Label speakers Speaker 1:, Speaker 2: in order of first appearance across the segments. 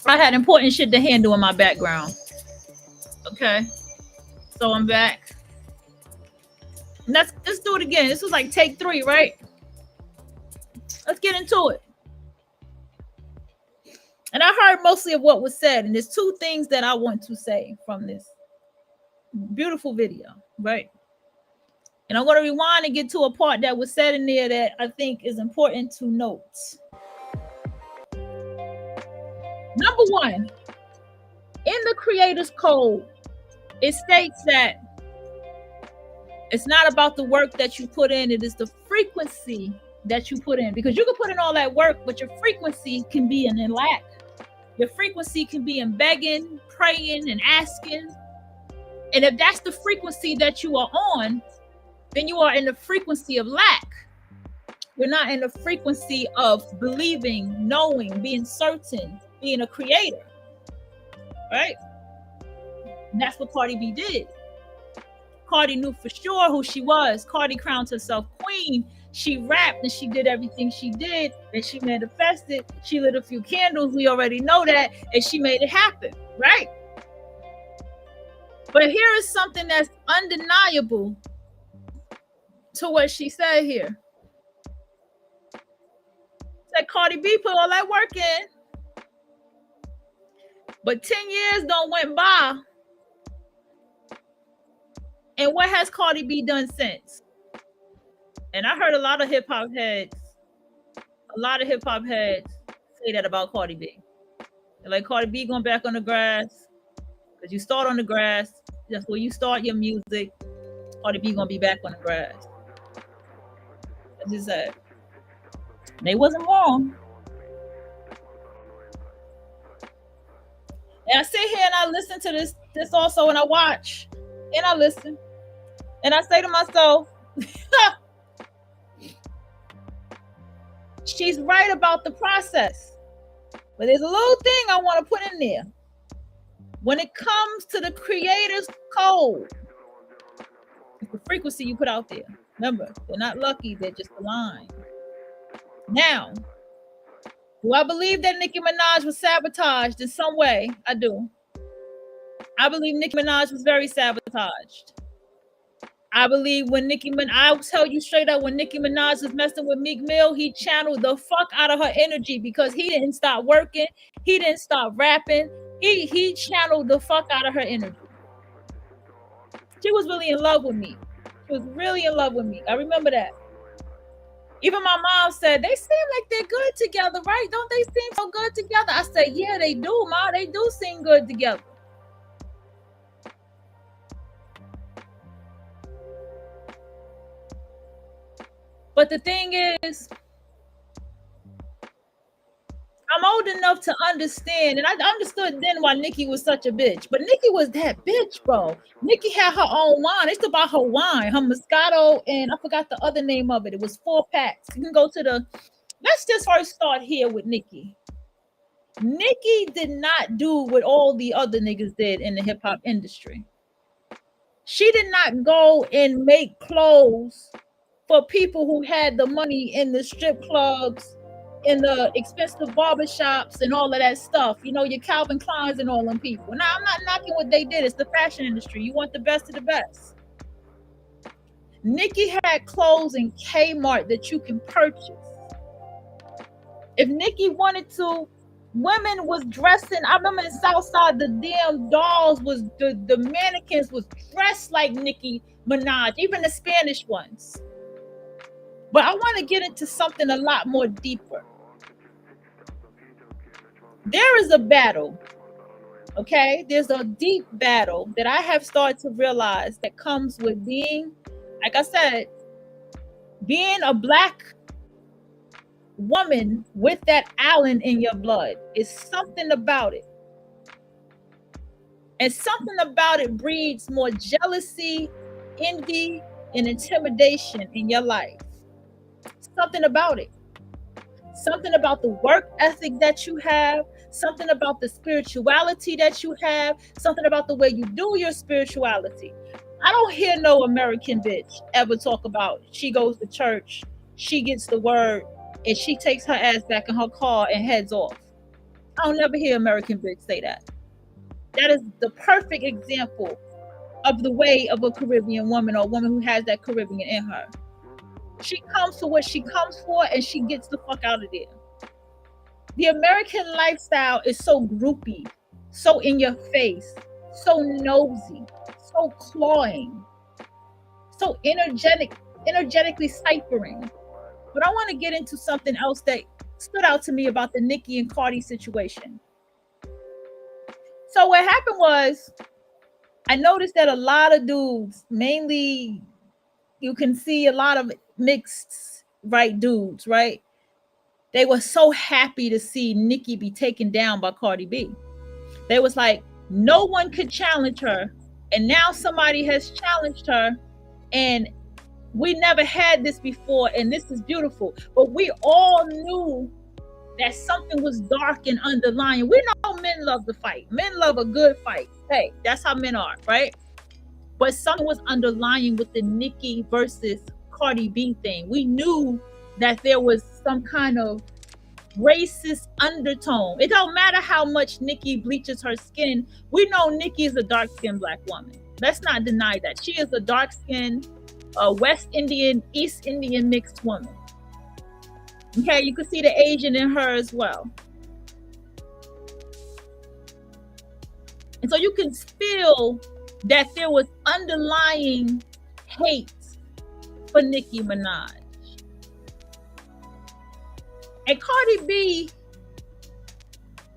Speaker 1: I had important shit to handle in my background. Okay, so I'm back. Let's do it again. This was like take 3, right? Let's get into it. And I heard mostly of what was said, and there's 2 things that I want to say from this beautiful video, right? And I'm going to rewind and get to a part that was said in there that I think is important to note. Number 1, in the creator's code, it states that it's not about the work that you put in, it is the frequency that you put in. Because you can put in all that work, but your frequency can be in lack. Your frequency can be in begging, praying, and asking. And if that's the frequency that you are on, then you are in the frequency of lack. You're not in the frequency of believing, knowing, being certain, being a creator. Right? And that's what Cardi B did. Cardi knew for sure who she was. Cardi crowned herself queen. She rapped and she did everything she did, and she manifested. She lit a few candles. We already know that, and she made it happen, right? But here is something that's undeniable to what she said here. Said Cardi B put all that work in, but 10 years don't went by. And what has Cardi B done since? And I heard a lot of hip hop heads say that about Cardi B. They're like, Cardi B going back on the grass, because you start on the grass. That's where you start your music. Cardi B gonna be back on the grass. I just said, they wasn't wrong. And I sit here and I listen to this also, and I watch and I listen, and I say to myself, she's right about the process. But there's a little thing I want to put in there. When it comes to the creator's code, it's the frequency you put out there. Remember, they're not lucky, they're just aligned. Now, do I believe that Nicki Minaj was sabotaged in some way? I do. I believe Nicki Minaj was very sabotaged. I believe I'll tell you straight up, when Nicki Minaj was messing with Meek Mill, he channeled the fuck out of her energy, because he didn't stop working. He didn't stop rapping. He channeled the fuck out of her energy. She was really in love with me. She was really in love with me. I remember that. Even my mom said, they seem like they're good together, right? Don't they seem so good together? I said, yeah, they do, Ma. They do seem good together. But the thing is, I'm old enough to understand, and I understood then why Nicki was such a bitch. But Nicki was that bitch, bro. Nicki had her own wine. It's about her wine, her Moscato, and I forgot the other name of it. It was 4 packs. You can go to let's just first start here with Nicki. Nicki did not do what all the other niggas did in the hip hop industry. She did not go and make clothes for people who had the money in the strip clubs, in the expensive barbershops, and all of that stuff. You know, your Calvin Kleins and all them people. Now, I'm not knocking what they did. It's the fashion industry. You want the best of the best. Nicki had clothes in Kmart that you can purchase. If Nicki wanted to, women was dressing. I remember in Southside, the damn dolls was, the mannequins was dressed like Nicki Minaj, even the Spanish ones. But I want to get into something a lot more deeper. There is a battle, okay? There's a deep battle that I have started to realize that comes with being, like I said, being a Black woman with that Allen in your blood. Is something about it. And something about it breeds more jealousy, envy, and intimidation in your life. Something about it. Something about the work ethic that you have. Something about the spirituality that you have. Something about the way you do your spirituality. I don't hear no American bitch ever talk about she goes to church, she gets the word, and she takes her ass back in her car and heads off. I'll never hear American bitch say that. That is the perfect example of the way of a Caribbean woman, or a woman who has that Caribbean in her. She comes for what she comes for, and she gets the fuck out of there. The American lifestyle is so groupy, so in your face, so nosy, so clawing, so energetically ciphering. But I want to get into something else that stood out to me about the Nicki and Cardi situation. So what happened was, I noticed that a lot of dudes, mainly you can see a lot of mixed right dudes, right? They were so happy to see Nicki be taken down by Cardi B. They was like, no one could challenge her, and now somebody has challenged her, and we never had this before, and this is beautiful. But we all knew that something was dark and underlying. We know men love to fight. Men love a good fight. Hey, that's how men are, right? But something was underlying with the Nicki versus Cardi B thing. We knew that there was some kind of racist undertone. It don't matter how much Nicki bleaches her skin. We know Nicki is a dark-skinned black woman. Let's not deny that. She is a dark-skinned West Indian, East Indian mixed woman. Okay, you can see the Asian in her as well. And so you can feel that there was underlying hate for Nicki Minaj. And Cardi B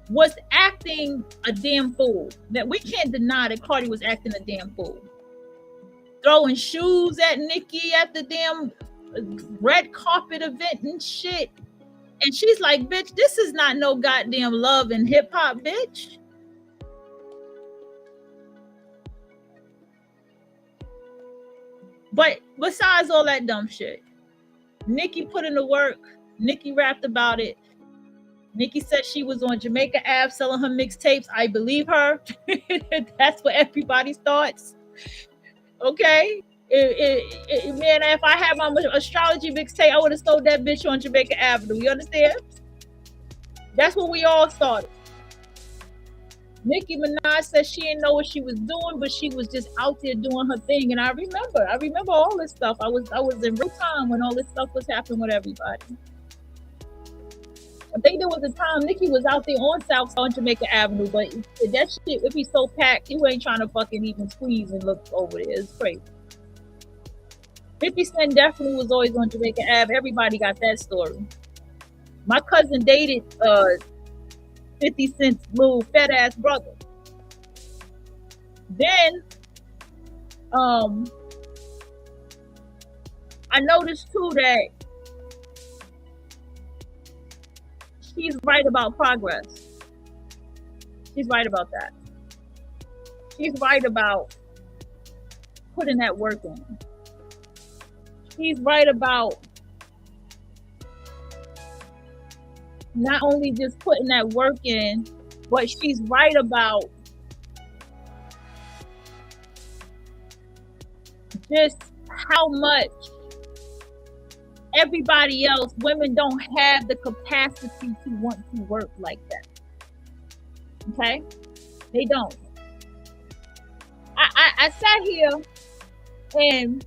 Speaker 1: was acting a damn fool. That we can't deny that Cardi was acting a damn fool. Throwing shoes at Nicki at the damn red carpet event and shit. And she's like, bitch, this is not no goddamn love and hip hop, bitch. But besides all that dumb shit, Nicki put in the work. Nicki rapped about it. Nicki said she was on Jamaica Ave selling her mixtapes. I believe her. That's what everybody's thoughts. Okay? Man, if I had my astrology mixtape, I would have sold that bitch on Jamaica Avenue. You understand? That's what we all started. Nicki Minaj said she didn't know what she was doing, but she was just out there doing her thing. And I remember all this stuff. I was in real time when all this stuff was happening with everybody. I think there was a time Nicki was out there on South on Jamaica Avenue, but that shit would be so packed, you ain't trying to fucking even squeeze and look over there. It's crazy. 50 Cent definitely was always on Jamaica Ave. Everybody got that story. My cousin dated 50 Cent's little fat ass brother. Then I noticed too that she's right about progress. She's right about that. She's right about putting that work in. She's right about not only just putting that work in, but she's right about just how much everybody else, women don't have the capacity to want to work like that. Okay? They don't. I sat here and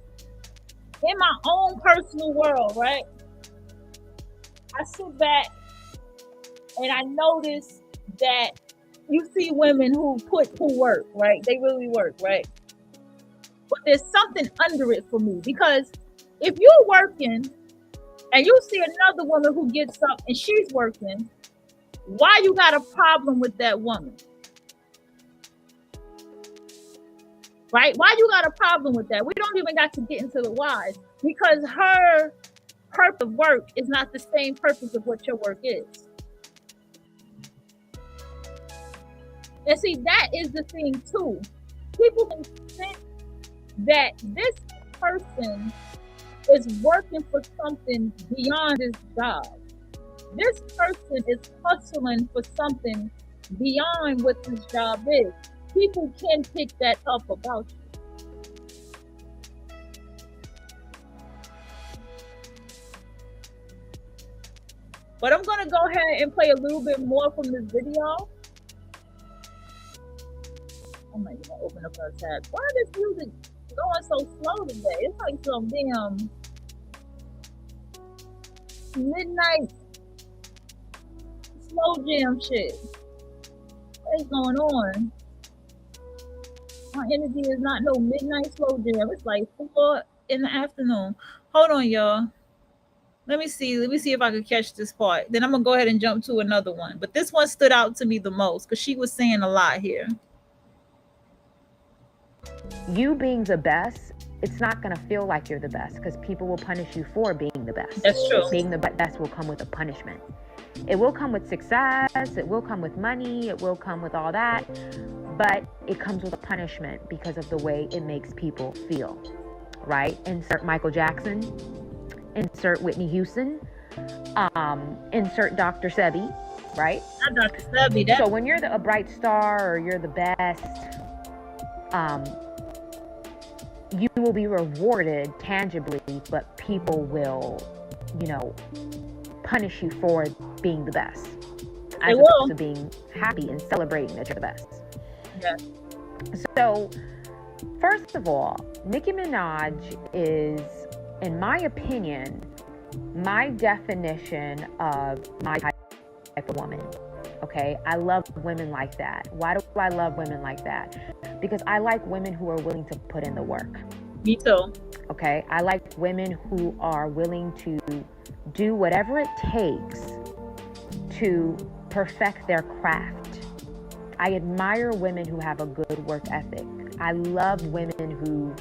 Speaker 1: in my own personal world, right? I sit back and I notice that you see women who work, right? They really work, right? But there's something under it for me, because if you're working and you see another woman who gets up and she's working, why you got a problem with that woman? Right? Why you got a problem with that? We don't even got to get into the whys, because her purpose of work is not the same purpose of what your work is. And see, that is the thing too. People can think that this person is working for something beyond his job. This person is hustling for something beyond what this job is. People can pick that up about you. But I'm gonna go ahead and play a little bit more from this video. I'm not even open up our tab. Why is this music going so slow today? It's like some damn midnight slow jam shit. What is going on? My energy is not no midnight slow jam. It's like 4 in the afternoon. Hold on, y'all. Let me see if I can catch this part. Then I'm gonna go ahead and jump to another one. But this one stood out to me the most because she was saying a lot here.
Speaker 2: You being the best, it's not going to feel like you're the best because people will punish you for being the best.
Speaker 1: That's true.
Speaker 2: Being the best will come with a punishment. It will come with success, it will come with money, it will come with all that, but it comes with a punishment because of the way it makes people feel, right? Insert Michael Jackson, insert Whitney Houston, insert Dr. Sebi, right?
Speaker 1: Not Dr. Sebi.
Speaker 2: So when you're a bright star or you're the best, you will be rewarded tangibly, but people will, punish you for being the best, as opposed to being happy and celebrating that you're the best.
Speaker 1: Yeah.
Speaker 2: So, first of all, Nicki Minaj is, in my opinion, my definition of my type of woman. Okay, I love women like that. Why do I love women like that? Because I like women who are willing to put in the work.
Speaker 1: Me too.
Speaker 2: Okay, I like women who are willing to do whatever it takes to perfect their craft. I admire women who have a good work ethic. I love women who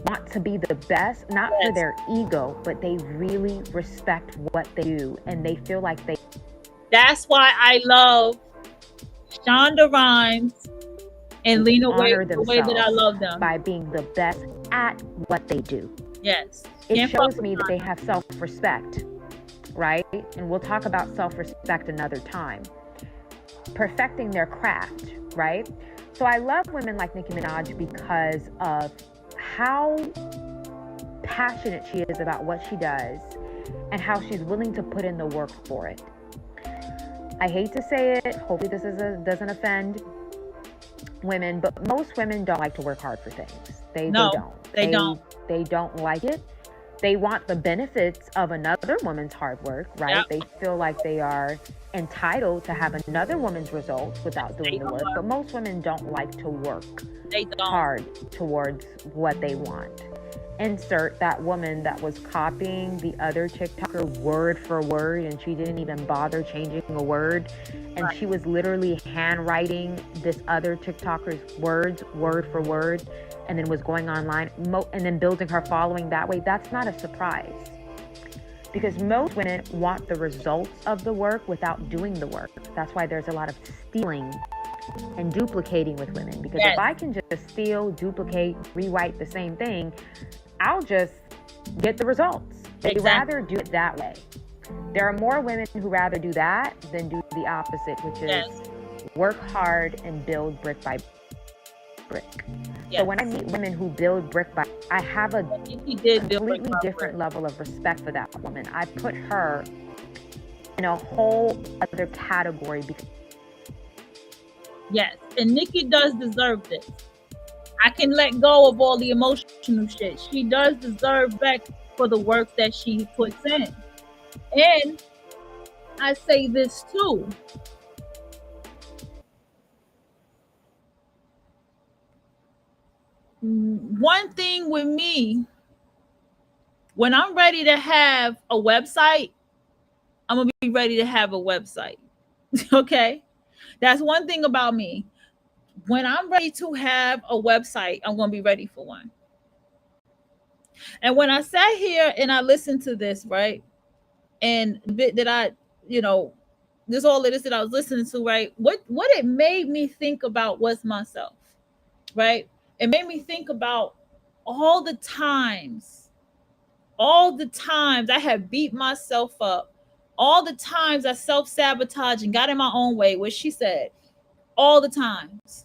Speaker 2: want to be the best, not for their ego, but they really respect what they do and they feel like they...
Speaker 1: That's why I love Shonda Rhimes and Lena Waithe the way that I love them.
Speaker 2: By being the best at what they do.
Speaker 1: Yes.
Speaker 2: It shows me that they have self-respect, right? And we'll talk about self-respect another time. Perfecting their craft, right? So I love women like Nicki Minaj because of how passionate she is about what she does and how she's willing to put in the work for it. I hate to say it, hopefully this doesn't offend women, but most women don't like to work hard for things. They don't. They don't like it. They want the benefits of another woman's hard work, right? Yep. They feel like they are entitled to have another woman's results without doing the work. But most women don't like to work hard towards what they want. Insert that woman that was copying the other TikToker word for word, and she didn't even bother changing a word. And she was literally handwriting this other TikToker's words word for word, and then was going online and then building her following that way. That's not a surprise, because most women want the results of the work without doing the work. That's why there's a lot of stealing and duplicating with women, because if I can just steal, duplicate, rewrite the same thing, I'll just get the results. They'd rather do it that way. There are more women who rather do that than do the opposite, which is work hard and build brick by brick. So when I meet women who build brick by, I have a completely different level of respect for that woman. I put her in a whole other category.
Speaker 1: Yes, and Nicki does deserve this. I can let go of all the emotional shit. She does deserve respect for the work that she puts in. And I say this too. One thing with me, when I'm ready to have a website, I'm going to be ready to have a website. Okay? That's one thing about me. When I'm ready to have a website, I'm going to be ready for one. And when I sat here and I listened to this, right? And the bit that I, this all of this that I was listening to, right? What it made me think about was myself, right? It made me think about all the times I have beat myself up, all the times I self-sabotage and got in my own way, which she said, all the times.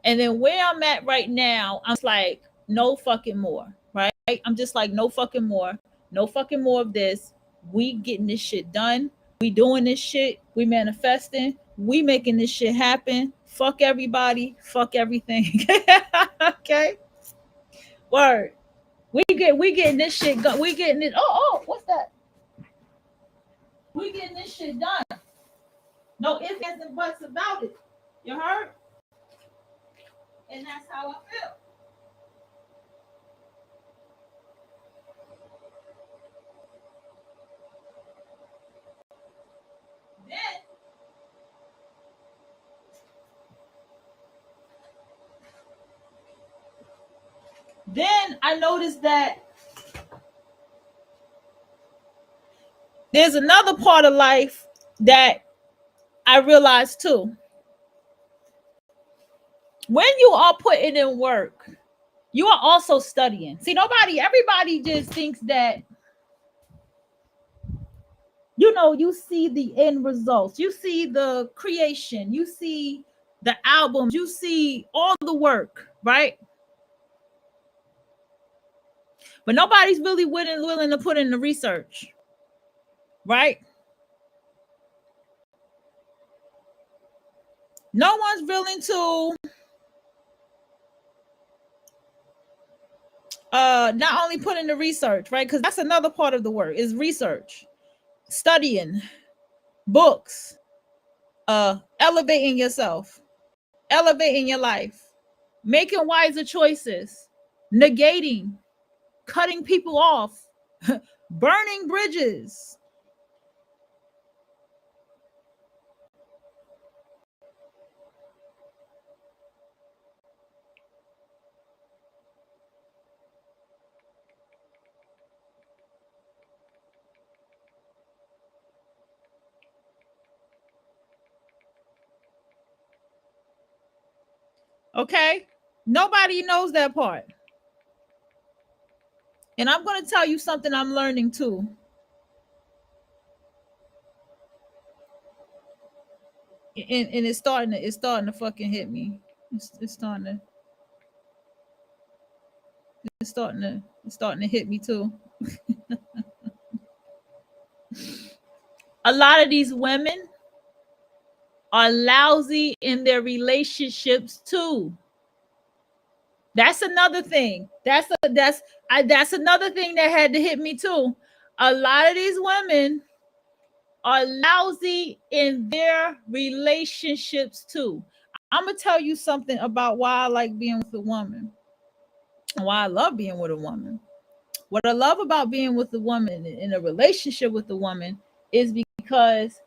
Speaker 1: And then where I'm at right now, I'm like, no fucking more, right? I'm just like, no fucking more. No fucking more of this. We getting this shit done. We doing this shit. We manifesting. We making this shit happen. Fuck everybody. Fuck everything. Okay. Word. We getting this shit. We getting it. Oh, what's that? We getting this shit done. No ifs, ands, and buts about it. You heard? And that's how I feel. Then I noticed that there's another part of life that I realized too. When you are putting in work, you are also studying. See, everybody just thinks that, you see the end results, you see the creation, you see the albums, you see all the work, right? But nobody's really willing to put in the research, right? No one's willing to not only put in the research, right? Because that's another part of the work is research, studying, books, elevating yourself, elevating your life, making wiser choices, negating, cutting people off, burning bridges. Okay? Nobody knows that part. And I'm going to tell you something I'm learning too. And it's starting to fucking hit me. It's starting to hit me too. A lot of these women are lousy in their relationships too. That's another thing. That's another thing that had to hit me too. A lot of these women are lousy in their relationships too. I'm gonna tell you something about why I like being with a woman, why I love being with a woman. What I love about being with a woman in a relationship with a woman is because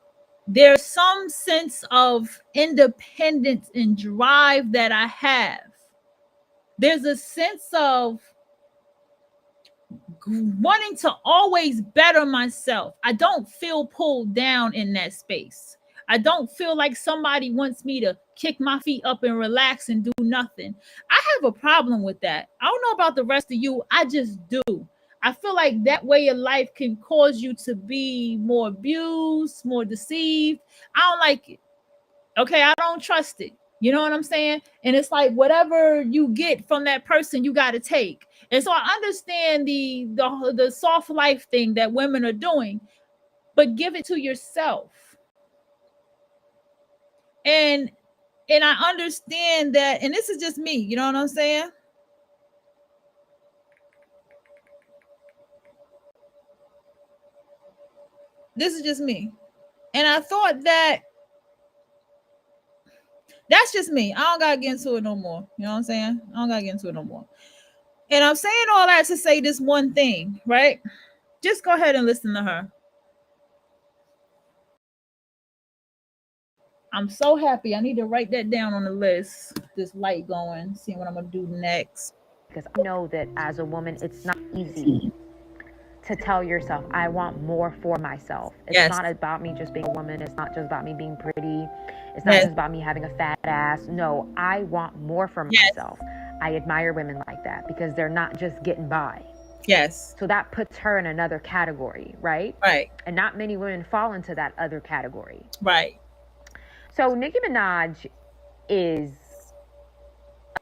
Speaker 1: there's some sense of independence and drive that I have. There's a sense of wanting to always better myself. I don't feel pulled down in that space. I don't feel like somebody wants me to kick my feet up and relax and do nothing. I have a problem with that. I don't know about the rest of you. I just do. I feel like that way of life can cause you to be more abused, more deceived. I don't like it. Okay, I don't trust it. You know what I'm saying? And it's like whatever you get from that person, you got to take. And so I understand the soft life thing that women are doing, but give it to yourself. And I understand that, and this is just me, you know what I'm saying? This is just me. And I thought that that's just me. I don't gotta get into it no more. You know what I'm saying? I don't gotta get into it no more. And I'm saying all that to say this one thing, right? Just go ahead and listen to her. I'm so happy. I need to write that down on the list. This light going, see what I'm gonna do next.
Speaker 2: Because I know that as a woman, it's not easy to tell yourself, I want more for myself. It's not about me just being a woman. It's not just about me being pretty. It's not just about me having a fat ass. No, I want more for myself. I admire women like that because they're not just getting by.
Speaker 1: Yes.
Speaker 2: So that puts her in another category, right?
Speaker 1: Right.
Speaker 2: And not many women fall into that other category.
Speaker 1: Right.
Speaker 2: So Nicki Minaj is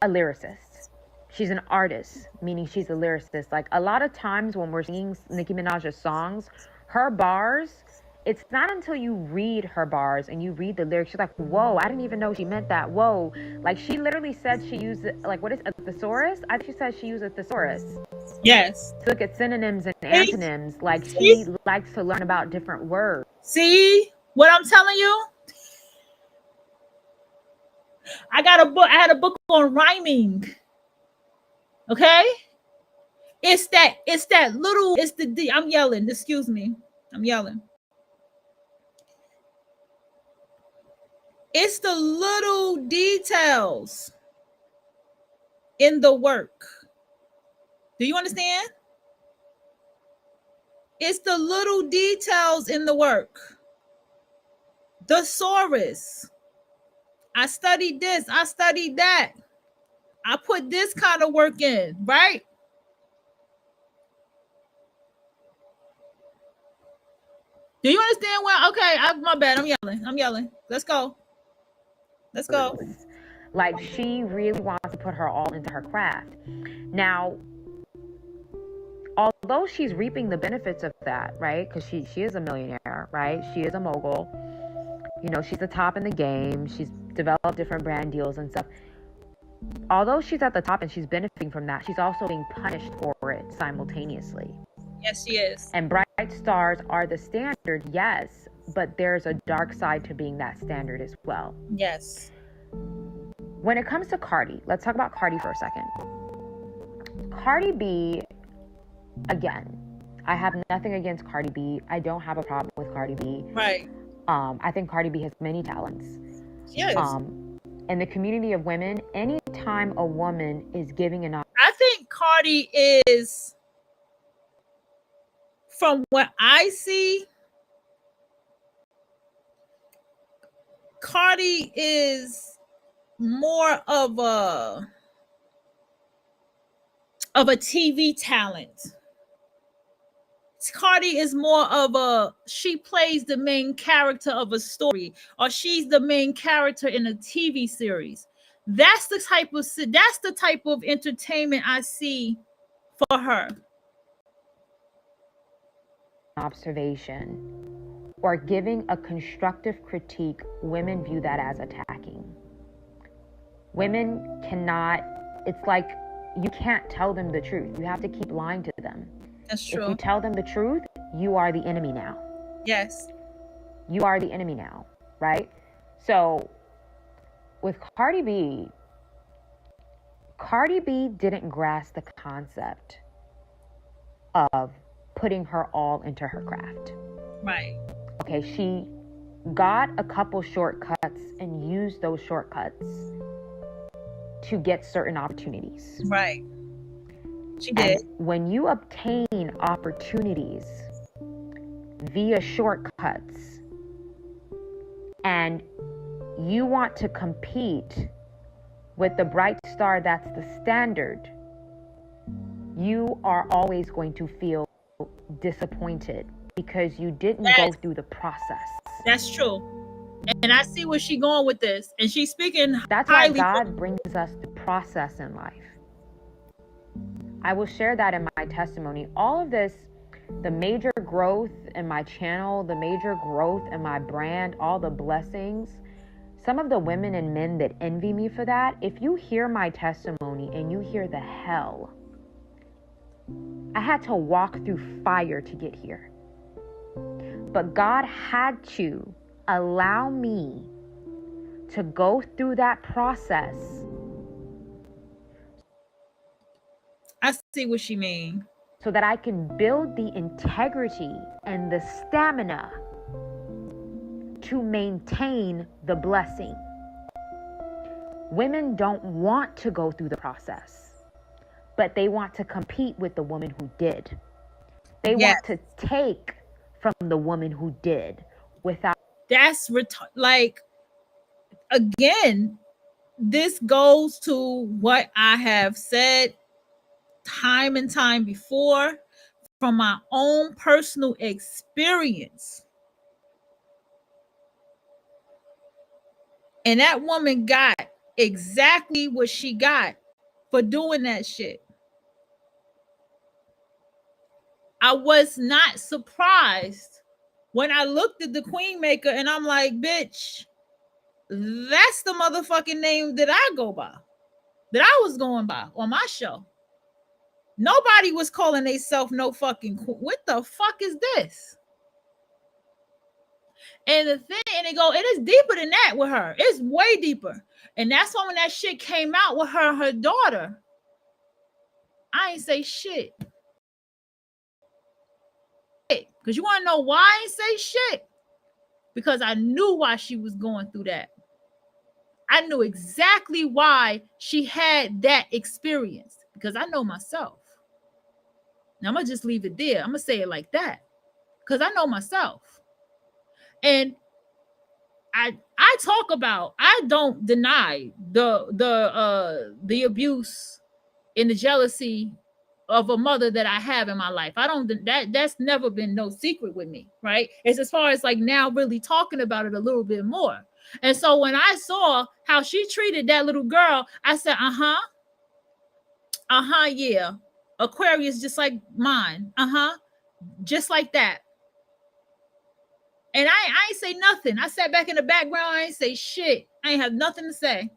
Speaker 2: a lyricist. She's an artist, meaning she's a lyricist. Like a lot of times when we're singing Nicki Minaj's songs, her bars, it's not until you read her bars and you read the lyrics, she's like, whoa, I didn't even know she meant that. Whoa. Like she literally said she used, like, what is a thesaurus? I think she said she used a thesaurus.
Speaker 1: Yes.
Speaker 2: To look at synonyms and antonyms. Like
Speaker 1: See?
Speaker 2: she likes to learn about different words.
Speaker 1: See what I'm telling you? I got a book. I had a book on rhyming. Okay? It's that little, it's the I'm yelling, excuse me. I'm yelling. It's the little details in the work. Do you understand? It's the little details in the work. Thesaurus. I studied this. I studied that. I put this kind of work in, right? Do you understand? Well, okay, my bad. I'm yelling. Let's go. Let's go.
Speaker 2: Like she really wants to put her all into her craft. Now, although she's reaping the benefits of that, right? Because she is a millionaire, right? She is a mogul. You know, she's the top in the game. She's developed different brand deals and stuff. Although she's at the top and she's benefiting from that, she's also being punished for it simultaneously.
Speaker 1: Yes, she is.
Speaker 2: And bright stars are the standard, yes, but there's a dark side to being that standard as well.
Speaker 1: Yes.
Speaker 2: When it comes to Cardi, let's talk about Cardi for a second. Cardi B, again, I have nothing against Cardi B. I don't have a problem with Cardi B.
Speaker 1: Right.
Speaker 2: I think Cardi B has many talents.
Speaker 1: Yes.
Speaker 2: In the community of women, anytime a woman is giving an
Speaker 1: I think Cardi is, from what I see, Cardi is more of a TV talent. Cardi is more of she plays the main character of a story, or she's the main character in a TV series. That's the type of entertainment I see for her.
Speaker 2: Observation or giving a constructive critique, women view that as attacking. Women cannot, it's like you can't tell them the truth. You have to keep lying to them.
Speaker 1: That's true.
Speaker 2: If you tell them the truth, you are the enemy now.
Speaker 1: Yes.
Speaker 2: You are the enemy now, right? So with Cardi B didn't grasp the concept of putting her all into her craft.
Speaker 1: Right.
Speaker 2: Okay, she got a couple shortcuts and used those shortcuts to get certain opportunities.
Speaker 1: Right. She did.
Speaker 2: And when you obtain opportunities via shortcuts and you want to compete with the bright star that's the standard, you are always going to feel disappointed because you didn't go through the process.
Speaker 1: That's true. And I see where she's going with this. And she's speaking
Speaker 2: That's why God brings us the process in life. I will share that in my testimony. All of this, the major growth in my channel, the major growth in my brand, all the blessings, some of the women and men that envy me for that, if you hear my testimony and you hear the hell, I had to walk through fire to get here. But God had to allow me to go through that process.
Speaker 1: I see what she means.
Speaker 2: So that I can build the integrity and the stamina to maintain the blessing. Women don't want to go through the process, but they want to compete with the woman who did. They want to take from the woman who did without.
Speaker 1: That's like, again, this goes to what I have said time and time before from my own personal experience. And that woman got exactly what she got for doing that shit. I was not surprised when I looked at the Queen Maker and I'm like, bitch, that's the motherfucking name that I go by, that I was going by on my show. Nobody was calling themselves no fucking queen. What the fuck is this? And the thing, and they go, it is deeper than that with her. It's way deeper. And that's why when that shit came out with her and her daughter, I ain't say shit. Because you want to know why I ain't say shit? Because I knew why she was going through that. I knew exactly why she had that experience. Because I know myself. Now I'm going to just leave it there. I'm going to say it like that. Because I know myself. And I talk about, I don't deny the abuse and the jealousy of a mother that I have in my life. I don't, that's never been no secret with me, right? It's as far as like now really talking about it a little bit more. And so when I saw how she treated that little girl, I said, yeah. Aquarius just like mine. Just like that. And I ain't say nothing. I sat back in the background. I ain't say shit. I ain't have nothing to say.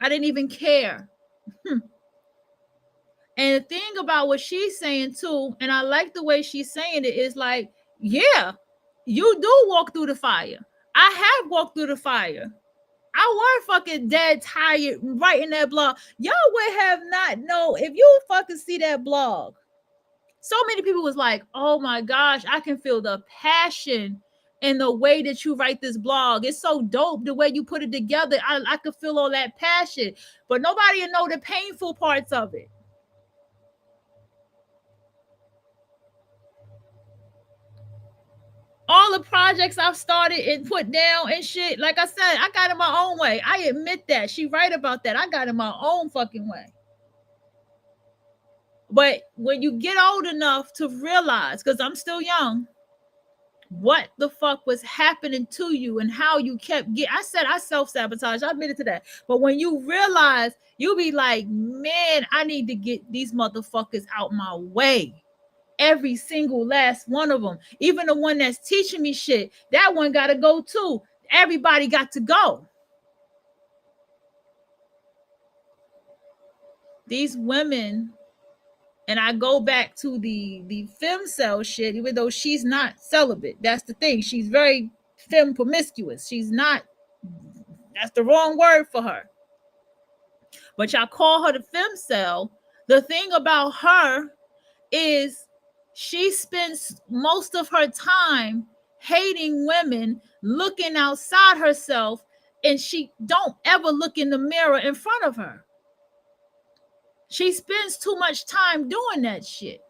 Speaker 1: I didn't even care. And the thing about what she's saying too, and I like the way she's saying it, is like, yeah, you do walk through the fire. I have walked through the fire. I were fucking dead tired writing that blog. Y'all would have not known if you fucking see that blog. So many people was like, oh my gosh, I can feel the passion in the way that you write this blog. It's so dope the way you put it together. I could feel all that passion, but nobody will know the painful parts of it. All the projects I've started and put down and shit, like I said, I got in my own way. I admit that. She right about that. I got in my own fucking way. But when you get old enough to realize, because I'm still young, what the fuck was happening to you and how you kept I said I self-sabotage. I admitted to that. But when you realize, you'll be like, man, I need to get these motherfuckers out my way. Every single last one of them. Even the one that's teaching me shit, that one got to go too. Everybody got to go. These women, and I go back to the femme cell shit, even though she's not celibate. That's the thing. She's very femme promiscuous. She's not, that's the wrong word for her. But y'all call her the femme cell. The thing about her is she spends most of her time hating women, looking outside herself, and she don't ever look in the mirror in front of her. She spends too much time doing that shit.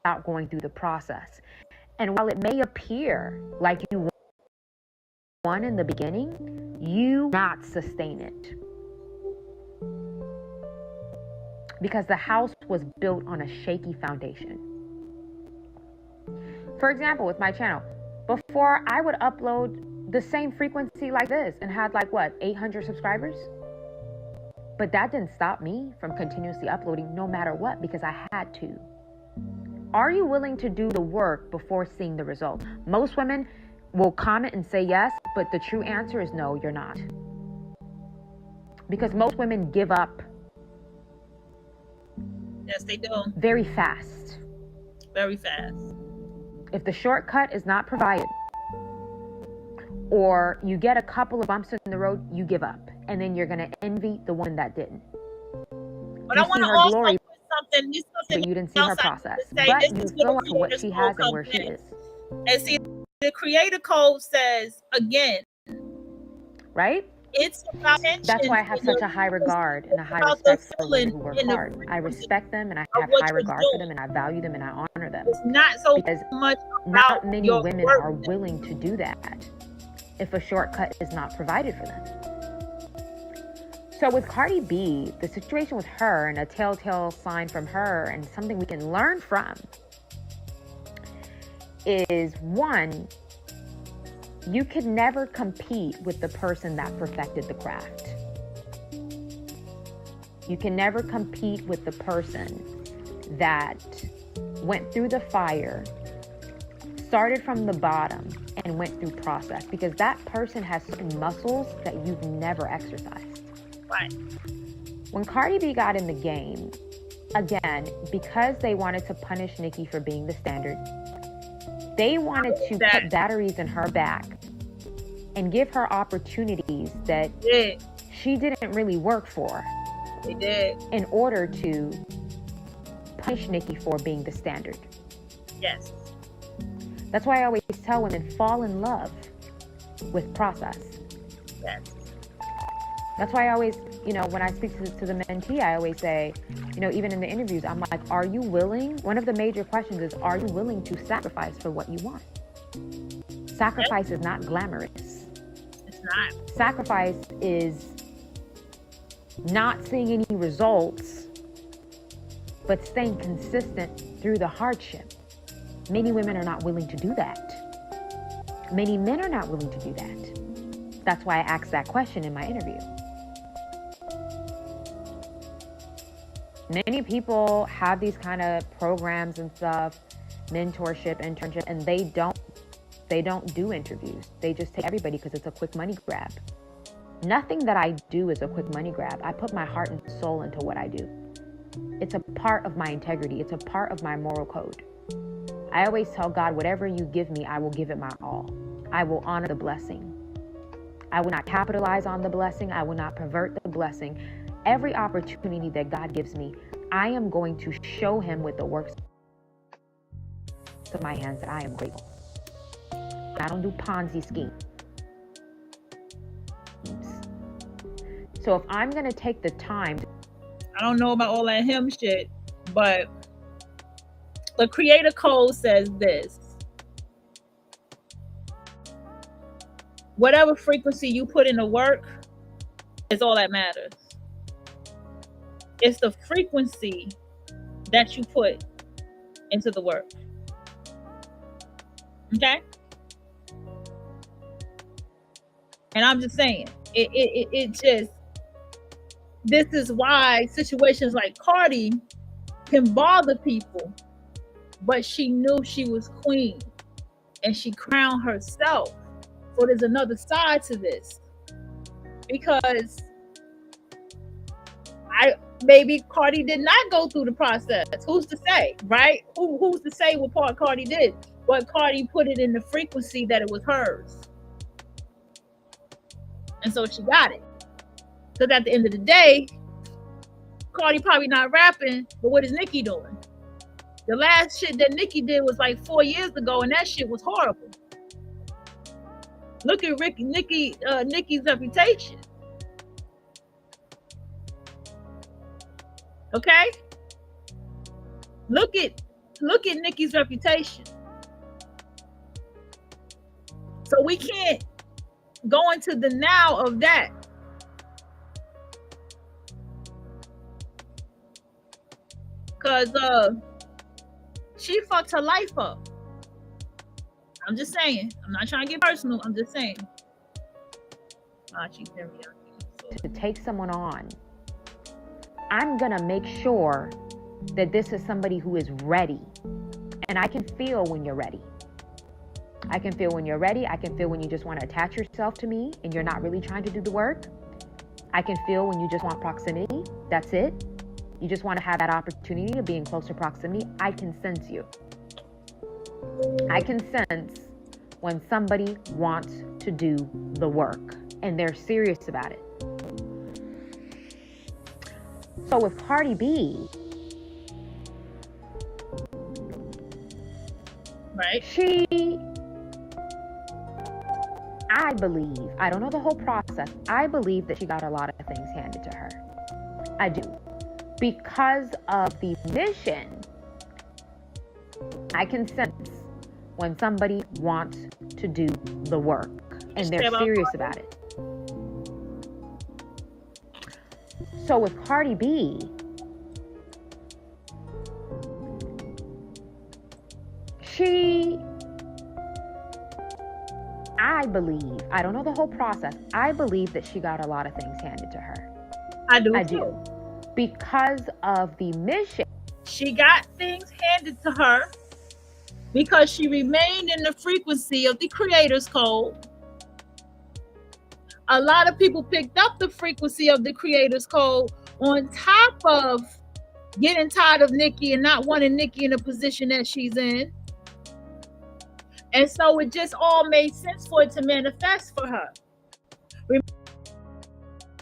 Speaker 2: Out going through the process. And while it may appear like you won in the beginning, you not sustain it. Because the house was built on a shaky foundation. For example, with my channel, before I would upload the same frequency like this and had like what, 800 subscribers? But that didn't stop me from continuously uploading no matter what, because I had to. Are you willing to do the work before seeing the result? Most women will comment and say yes, but the true answer is no, you're not. Because most women give up.
Speaker 1: Yes, they do.
Speaker 2: Very fast.
Speaker 1: Very fast.
Speaker 2: If the shortcut is not provided, or you get a couple of bumps in the road, you give up. And then you're going to envy the one that didn't.
Speaker 1: But I want to also
Speaker 2: glory,
Speaker 1: put something
Speaker 2: but you didn't see her process. But you feel like what she has and where she is.
Speaker 1: And see, the creator code says, again,
Speaker 2: right?
Speaker 1: It's about attention.
Speaker 2: That's why I have such a high regard and a high respect for women who work hard. I respect them and I have high regard for them and I value them and I honor them.
Speaker 1: It's not so
Speaker 2: because
Speaker 1: much
Speaker 2: not many women are willing to do that if a shortcut is not provided for them. So with Cardi B, the situation with her and a telltale sign from her and something we can learn from is one, you could never compete with the person that perfected the craft. You can never compete with the person that went through the fire, started from the bottom, and went through process, because that person has certain muscles that you've never exercised.
Speaker 1: Right.
Speaker 2: When Cardi B got in the game, again, because they wanted to punish Nicki for being the standard, they wanted to put batteries in her back and give her opportunities that she didn't really work for.
Speaker 1: They did.
Speaker 2: In order to punish Nicki for being the standard.
Speaker 1: Yes.
Speaker 2: That's why I always tell women, fall in love with process.
Speaker 1: Yes.
Speaker 2: That's why I always, when I speak to the mentee, I always say, even in the interviews, I'm like, are you willing? One of the major questions is, are you willing to sacrifice for what you want? Sacrifice is not glamorous.
Speaker 1: It's not.
Speaker 2: Sacrifice is not seeing any results, but staying consistent through the hardship. Many women are not willing to do that. Many men are not willing to do that. That's why I asked that question in my interview. Many people have these kind of programs and stuff, mentorship, internship, and they don't do interviews. They just take everybody because it's a quick money grab. Nothing that I do is a quick money grab. I put my heart and soul into what I do. It's a part of my integrity. It's a part of my moral code. I always tell God, whatever you give me, I will give it my all. I will honor the blessing. I will not capitalize on the blessing. I will not pervert the blessing. Every opportunity that God gives me, I am going to show him with the works of my hands that I am grateful. I don't do Ponzi schemes. So if I'm going to take the time,
Speaker 1: I don't know about all that him shit, but the creator code says this: whatever frequency you put in the work is all that matters. It's the frequency that you put into the work. Okay? And I'm just saying, this is why situations like Cardi can bother people, but she knew she was queen and she crowned herself. So there's another side to this, because maybe Cardi did not go through the process. Who's to say, right? Who's to say what part Cardi did? But Cardi put it in the frequency that it was hers. And so she got it. Because at the end of the day, Cardi probably not rapping, but what is Nicki doing? The last shit that Nicki did was like 4 years ago, and that shit was horrible. Look at Nicki's reputation. Okay? Look at Nicki's reputation. So we can't go into the now of that. Cause she fucked her life up. I'm just saying. I'm not trying to get personal. I'm just saying.
Speaker 2: To take someone on, I'm gonna make sure that this is somebody who is ready. And I can feel when you're ready. I can feel when you're ready. I can feel when you just want to attach yourself to me and you're not really trying to do the work. I can feel when you just want proximity. That's it. You just want to have that opportunity to be in closer proximity. I can sense you. I can sense when somebody wants to do the work and they're serious about it. So with Cardi B,
Speaker 1: right?
Speaker 2: I believe, I don't know the whole process. I believe that she got a lot of things handed to her. I do. Because of the mission, I can sense when somebody wants to do the work and they're serious about it. So with Cardi B, I believe, I don't know the whole process, I believe that she got a lot of things handed to her.
Speaker 1: I do
Speaker 2: I
Speaker 1: too.
Speaker 2: do. Because of the mission.
Speaker 1: She got things handed to her because she remained in the frequency of the Creator's Code. A lot of people picked up the frequency of the Creator's Code on top of getting tired of Nikki and not wanting Nikki in the position that she's in. And so it just all made sense for it to manifest for her.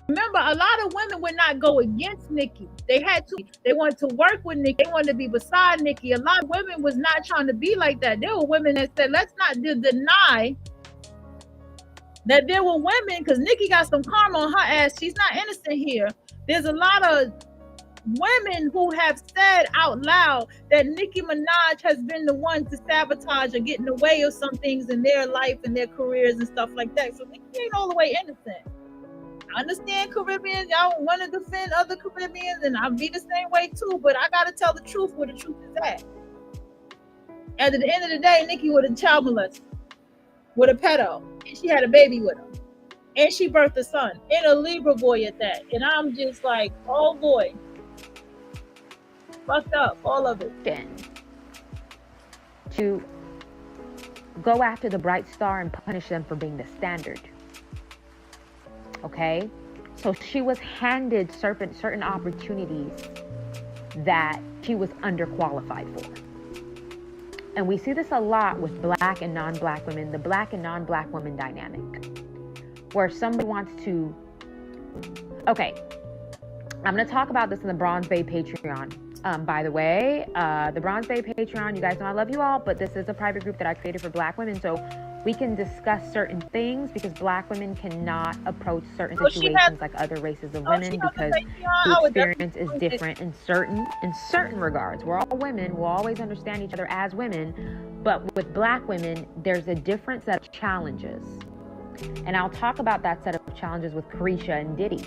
Speaker 1: Remember, a lot of women would not go against Nikki. They wanted to work with Nikki. They wanted to be beside Nikki. A lot of women was not trying to be like that. There were women that said, let's not deny that there were women, because Nikki got some karma on her ass. She's not innocent here. There's a lot of women who have said out loud that Nicki Minaj has been the one to sabotage or get in the way of some things in their life and their careers and stuff like that. So Nicki ain't all the way innocent. I understand Caribbeans, y'all want to defend other Caribbeans, and I'll be the same way too, but I gotta tell the truth where the truth is at. And at the end of the day, Nicki was a child molester with a pedo, and she had a baby with him. And she birthed a son, and a Libra boy at that. And I'm just like, oh boy. Fucked up, all of it.
Speaker 2: To go after the bright star and punish them for being the standard. Okay? So she was handed certain opportunities that she was underqualified for. And we see this a lot with black and non-black women, the black and non-black woman dynamic, where somebody wants to, okay, I'm going to talk about this in the Bronze Bay Patreon. By the way, the Bronze Bay Patreon, you guys know I love you all, but this is a private group that I created for black women, so we can discuss certain things because black women cannot approach certain situations like other races of women because the experience is different in certain regards. We're all women, we'll always understand each other as women, but with black women, there's a different set of challenges. And I'll talk about that set of challenges with Carisha and Diddy.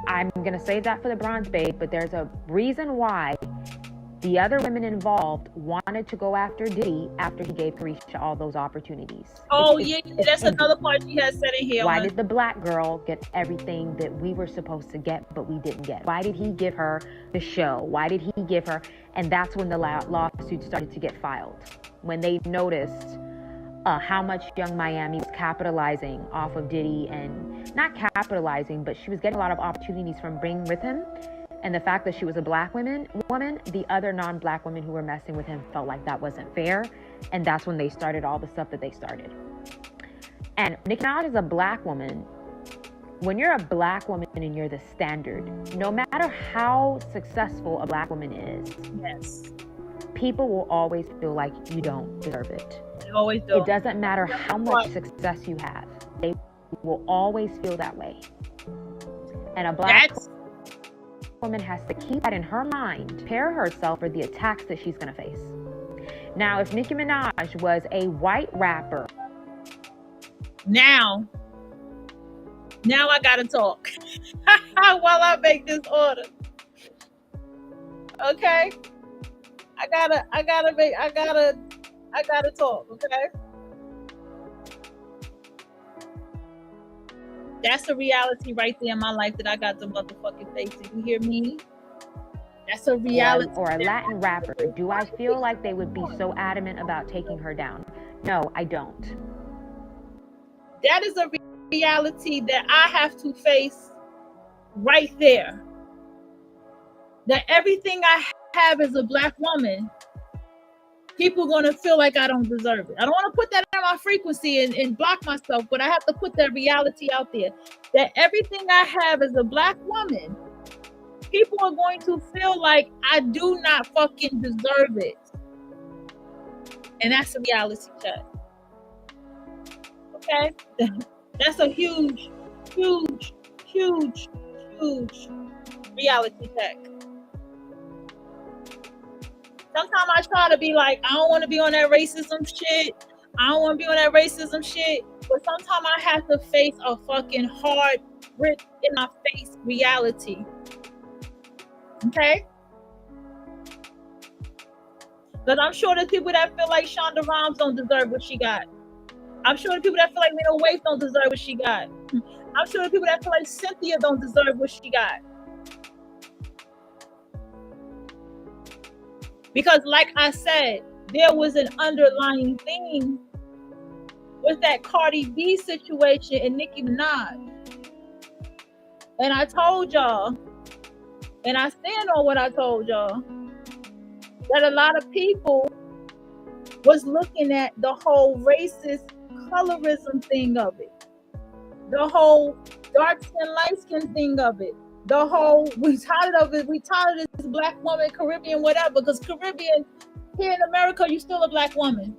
Speaker 2: I'm going to save that for the Bronze Bay, but there's a reason why the other women involved wanted to go after Diddy after he gave Carisha all those opportunities.
Speaker 1: Oh, that's another part she has said in here.
Speaker 2: Why did the black girl get everything that we were supposed to get, but we didn't get? Why did he give her the show? Why did he give her? And that's when the lawsuit started to get filed. When they noticed how much Young Miami was capitalizing off of Diddy, and not capitalizing, but she was getting a lot of opportunities from being with him. And the fact that she was a black woman, the other non-black women who were messing with him felt like that wasn't fair. And that's when they started all the stuff that they started. And Nicki Minaj is a black woman. When you're a black woman and you're the standard, no matter how successful a black woman is,
Speaker 1: yes,
Speaker 2: people will always feel like you don't deserve it.
Speaker 1: They always do.
Speaker 2: It doesn't matter how much success you have. They will always feel that way. And a black woman has to keep that in her mind, prepare herself for the attacks that she's going to face. Now, if Nicki Minaj was a white rapper.
Speaker 1: Now I got to talk while I make this order. Okay? I gotta talk, okay? That's a reality right there in my life that I got to motherfucking face. Did you hear me? That's a reality.
Speaker 2: Or a Latin rapper. Do I feel like they would be so adamant about taking her down? No, I don't.
Speaker 1: That is a reality that I have to face right there. That everything I have as a black woman, people are going to feel like I don't deserve it. I don't want to put that on my frequency and block myself, but I have to put that reality out there. That everything I have as a black woman, people are going to feel like I do not fucking deserve it. And that's a reality check. Okay? That's a huge, huge, huge, huge reality check. Sometimes I try to be like, I don't want to be on that racism shit. But sometimes I have to face a fucking hard, brick in my face reality. Okay? Because I'm sure there's people that feel like Shonda Rhimes don't deserve what she got. I'm sure the people that feel like Lena Waithe don't deserve what she got. I'm sure the people that feel like Cynthia don't deserve what she got. Because like I said, there was an underlying thing with that Cardi B situation and Nicki Minaj. And I told y'all, and I stand on what I told y'all, that a lot of people was looking at the whole racist colorism thing of it. The whole dark skin, light skin thing of it. The whole, we tired of it. We tired of this black woman, Caribbean, whatever. Because Caribbean, here in America, you're still a black woman.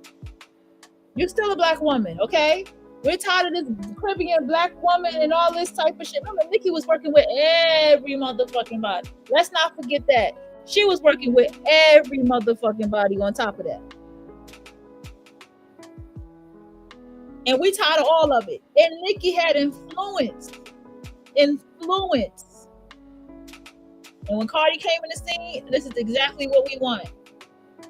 Speaker 1: You're still a black woman, okay? We're tired of this Caribbean black woman and all this type of shit. Remember, Nicki was working with every motherfucking body. Let's not forget that. She was working with every motherfucking body on top of that. And we tired of all of it. And Nicki had influence. And when Cardi came in the scene, this is exactly what we want.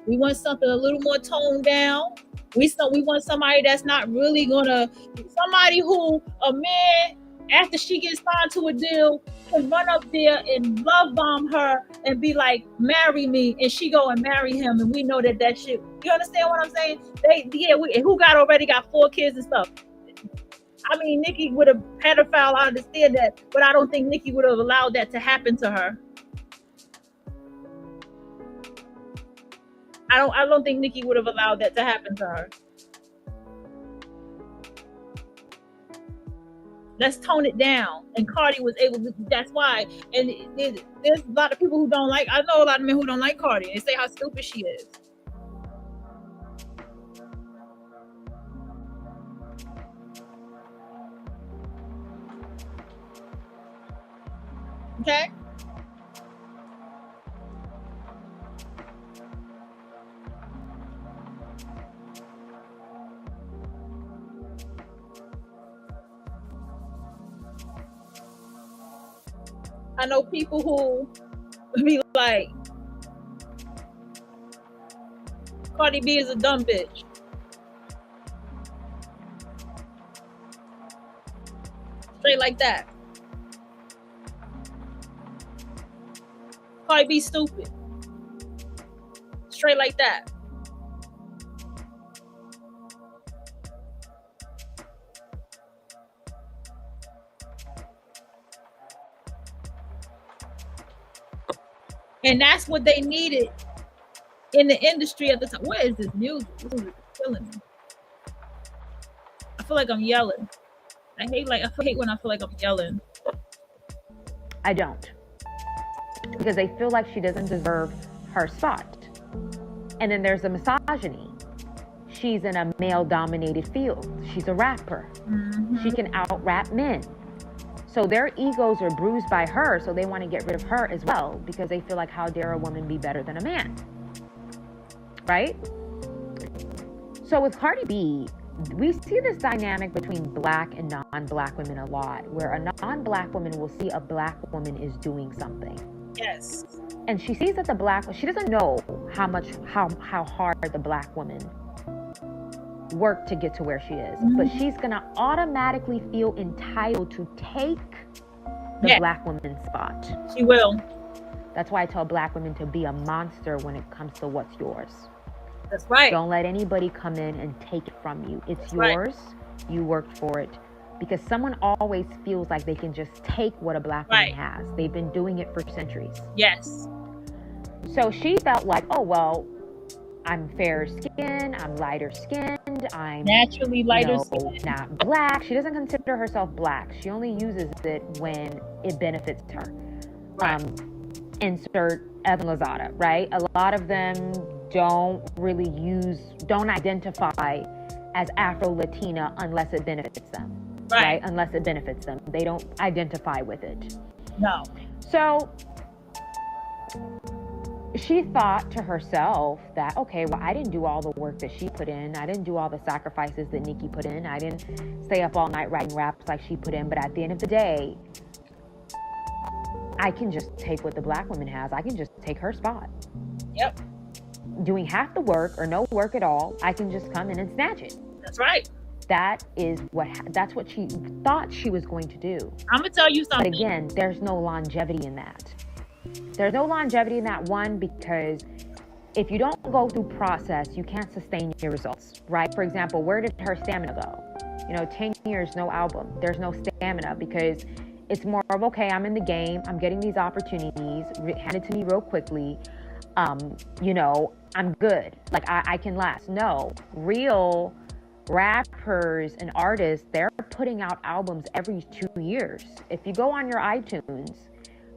Speaker 1: We want something a little more toned down. We want somebody that's not really gonna, somebody who a man, after she gets signed to a deal, can run up there and love bomb her and be like, marry me, and she go and marry him, and we know that shit. You understand what I'm saying? Who already got 4 kids and stuff. I mean, Nicki would have pedophile, I understand that, but I don't think Nicki would have allowed that to happen to her. I don't think Nicki would have allowed that to happen to her. Let's tone it down. And Cardi was able to, that's why. And there's a lot of people who don't like, I know a lot of men who don't like Cardi. They say how stupid she is. Okay? I know people who be like, Cardi B is a dumb bitch. Straight like that. Cardi B stupid. Straight like that. And that's what they needed in the industry at the time. What is this music? This is killing me. I feel like I'm yelling. I hate when I feel like I'm yelling.
Speaker 2: I don't. Because I feel like she doesn't deserve her spot. And then there's the misogyny. She's in a male-dominated field. She's a rapper. Mm-hmm. She can out-rap men. So their egos are bruised by her, so they want to get rid of her as well because they feel like, how dare a woman be better than a man? Right? So with Cardi B, we see this dynamic between black and non-black women a lot, where a non-black woman will see a black woman is doing something.
Speaker 1: Yes.
Speaker 2: And she sees that she doesn't know how hard the black woman worked to get to where she is, but she's gonna automatically feel entitled to take the black woman's spot.
Speaker 1: She will.
Speaker 2: That's why I tell black women to be a monster when it comes to what's yours.
Speaker 1: That's right.
Speaker 2: Don't let anybody come in and take it from you. It's yours. Right. You worked for it. Because someone always feels like they can just take what a black woman has. They've been doing it for centuries.
Speaker 1: Yes.
Speaker 2: So she felt like, oh, well, I'm fair skinned, I'm lighter skinned, I'm
Speaker 1: naturally lighter skinned,
Speaker 2: not black. She doesn't consider herself black. She only uses it when it benefits her. Right. Insert Evan Lozada, right? A lot of them don't identify as Afro-Latina unless it benefits them. Right? Unless it benefits them. They don't identify with it.
Speaker 1: No.
Speaker 2: So she thought to herself that, okay, well, I didn't do all the work that she put in. I didn't do all the sacrifices that Nicki put in. I didn't stay up all night writing raps like she put in. But at the end of the day, I can just take what the black woman has. I can just take her spot.
Speaker 1: Yep.
Speaker 2: Doing half the work or no work at all, I can just come in and snatch it.
Speaker 1: That's right.
Speaker 2: that's what she thought she was going to do.
Speaker 1: I'm gonna tell you something.
Speaker 2: But again, there's no longevity in that. There's no longevity in that, one, because if you don't go through process, you can't sustain your results, right? For example, where did her stamina go? 10 years, no album. There's no stamina because it's more of, okay, I'm in the game. I'm getting these opportunities handed to me real quickly. I'm good. Like I can last. No, real rappers and artists, they're putting out albums every 2 years. If you go on your iTunes,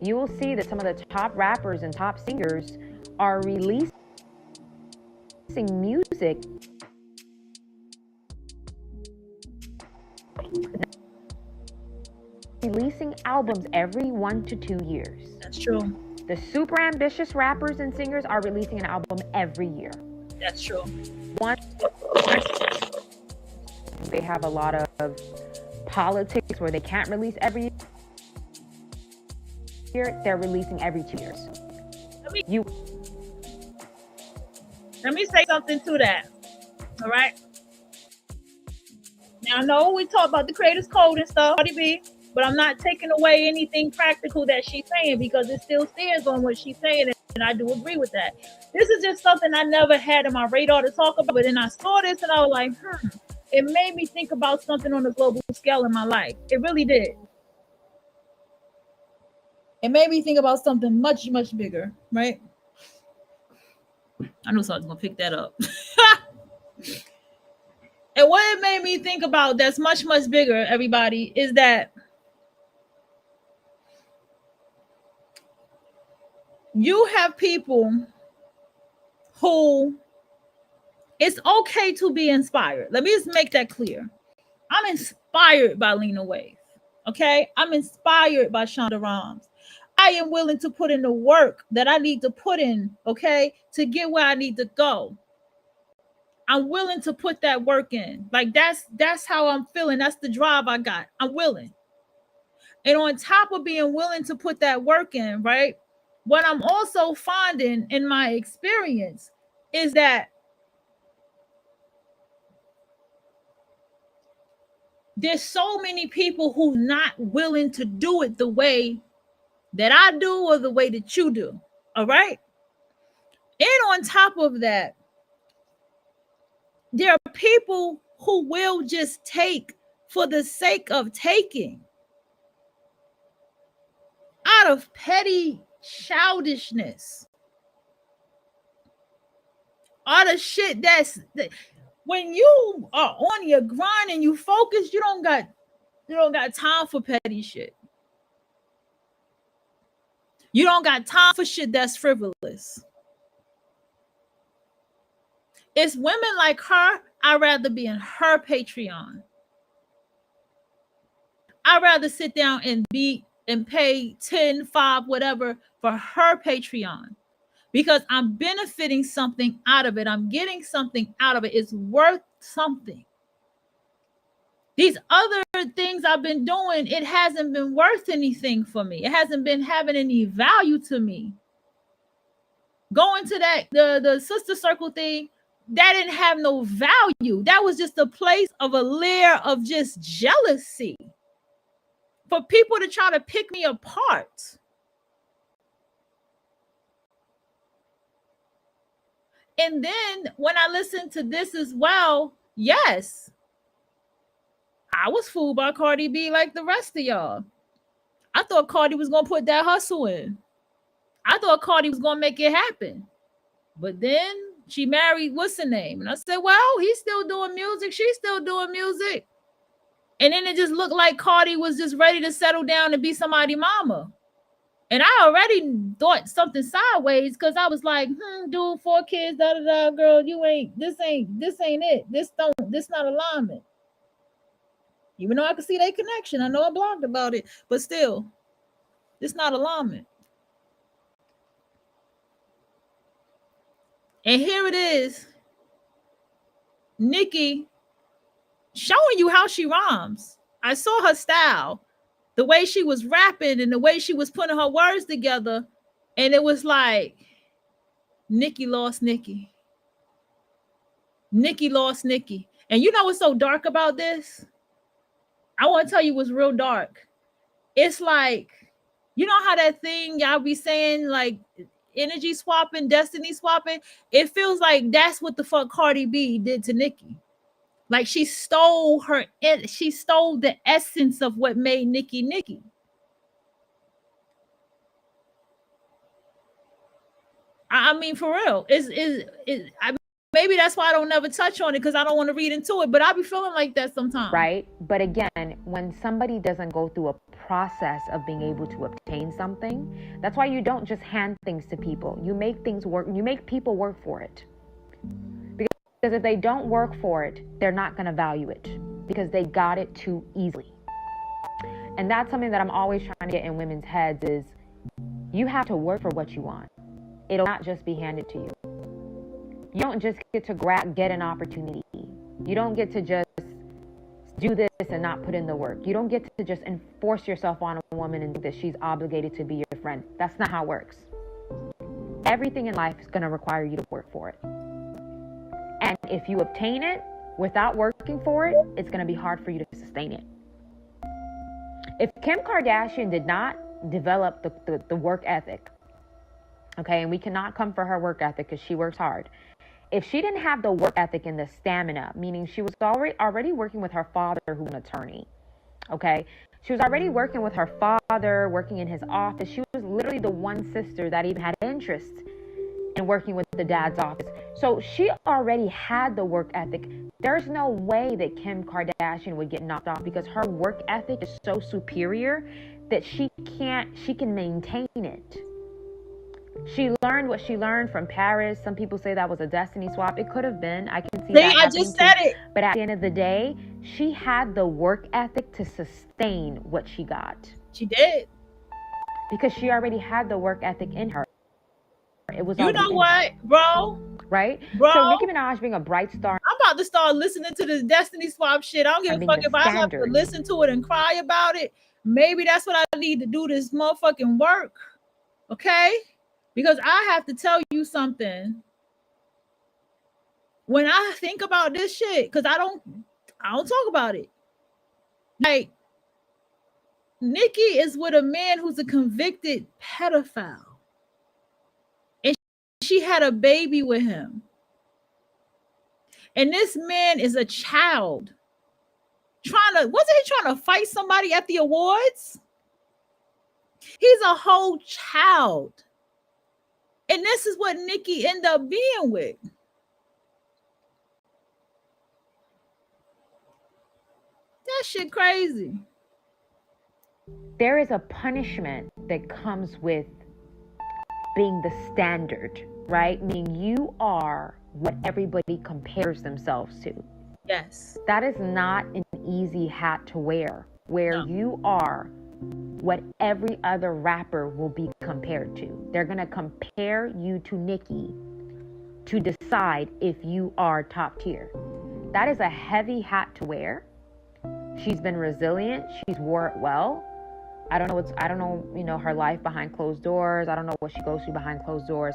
Speaker 2: you will see that some of the top rappers and top singers are releasing music releasing albums every 1 to 2 years.
Speaker 1: That's true.
Speaker 2: The super ambitious rappers and singers are releasing an album every year.
Speaker 1: That's true.
Speaker 2: One, they have a lot of politics where they can't release every year. They're releasing every 2 years.
Speaker 1: Let me say something to that. All right. Now I know we talk about the creators code and stuff, Cardi B, but I'm not taking away anything practical that she's saying because it still stands on what she's saying, and I do agree with that. This is just something I never had on my radar to talk about, but then I saw this and I was like, it made me think about something on a global scale in my life. It really did. It made me think about something much, much bigger, right? I knew someone's gonna pick that up. And what it made me think about that's much, much bigger, everybody, is that you have people who it's okay to be inspired. Let me just make that clear. I'm inspired by Lena Waithe. Okay? I'm inspired by Shonda Rhimes. I am willing to put in the work that I need to put in, okay, to get where I need to go. I'm willing to put that work in. Like that's how I'm feeling. That's the drive I got. I'm willing. And on top of being willing to put that work in, right? What I'm also finding in my experience is that there's so many people who not willing to do it the way that I do or the way that you do. All right. And on top of that, there are people who will just take for the sake of taking out of petty childishness. All the shit when you are on your grind and you focus, you don't got time for petty shit. You don't got time for shit that's frivolous. It's women like her. I'd rather be in her Patreon. I'd rather sit down and pay 10, 5, whatever for her Patreon because I'm benefiting something out of it. I'm getting something out of it. It's worth something. These other things I've been doing, it hasn't been worth anything for me. It hasn't been having any value to me. Going to the sister circle thing, that didn't have no value. That was just a place of a layer of just jealousy for people to try to pick me apart. And then when I listened to this as well, yes, I was fooled by Cardi B like the rest of y'all. I thought Cardi was going to put that hustle in. I thought Cardi was going to make it happen. But then she married, what's her name? And I said, well, he's still doing music. She's still doing music. And then it just looked like Cardi was just ready to settle down and be somebody's mama. And I already thought something sideways because I was like, dude, 4 kids, girl, this ain't it. This not alignment. Even though I could see their connection. I know I blogged about it, but still, it's not alignment. And here it is, Nikki showing you how she rhymes. I saw her style, the way she was rapping and the way she was putting her words together. And it was like, Nikki lost Nikki. Nikki lost Nikki. And you know what's so dark about this? I want to tell you what's real dark. It's like, you know how that thing y'all be saying, like energy swapping, destiny swapping? It feels like that's what the fuck Cardi B did to Nicki. Like she stole the essence of what made Nicki Nicki. I mean, for real. Maybe that's why I don't never touch on it, because I don't want to read into it. But I be feeling like that sometimes.
Speaker 2: Right. But again, when somebody doesn't go through a process of being able to obtain something, that's why you don't just hand things to people. You make things work. You make people work for it. Because if they don't work for it, they're not going to value it because they got it too easily. And that's something that I'm always trying to get in women's heads is you have to work for what you want. It'll not just be handed to you. You don't just get to get an opportunity. You don't get to just do this and not put in the work. You don't get to just enforce yourself on a woman and think that she's obligated to be your friend. That's not how it works. Everything in life is going to require you to work for it. And if you obtain it without working for it, it's going to be hard for you to sustain it. If Kim Kardashian did not develop the work ethic, okay, and we cannot come for her work ethic because she works hard. If she didn't have the work ethic and the stamina, meaning she was already working with her father, who's an attorney, okay? She was already working with her father, working in his office. She was literally the one sister that even had interest in working with the dad's office. So she already had the work ethic. There's no way that Kim Kardashian would get knocked off because her work ethic is so superior that she can maintain it. She learned what she learned from Paris. Some people say that was a destiny swap. It could have been. I can see that.
Speaker 1: I just said it.
Speaker 2: But at the end of the day, she had the work ethic to sustain what she got.
Speaker 1: She did.
Speaker 2: Because she already had the work ethic in her. It was.
Speaker 1: You know what, bro?
Speaker 2: Right?
Speaker 1: Bro.
Speaker 2: So Nicki Minaj being a bright star.
Speaker 1: I'm about to start listening to this destiny swap shit. I don't give a fuck if I have to listen to it and cry about it. Maybe that's what I need to do, this motherfucking work. Okay? Because I have to tell you something. When I think about this shit, because I don't talk about it. Like, Nicki is with a man who's a convicted pedophile. And she had a baby with him. And this man is a child. Wasn't he trying to fight somebody at the awards? He's a whole child. And this is what Nicki ended up being with. That shit crazy.
Speaker 2: There is a punishment that comes with being the standard, right? Meaning you are what everybody compares themselves to.
Speaker 1: Yes.
Speaker 2: That is not an easy hat to wear, where you are what every other rapper will be compared to. They're going to compare you to Nicki to decide if you are top tier. That is a heavy hat to wear. She's been resilient. She's wore it well. I don't know, her life behind closed doors. I don't know what she goes through behind closed doors.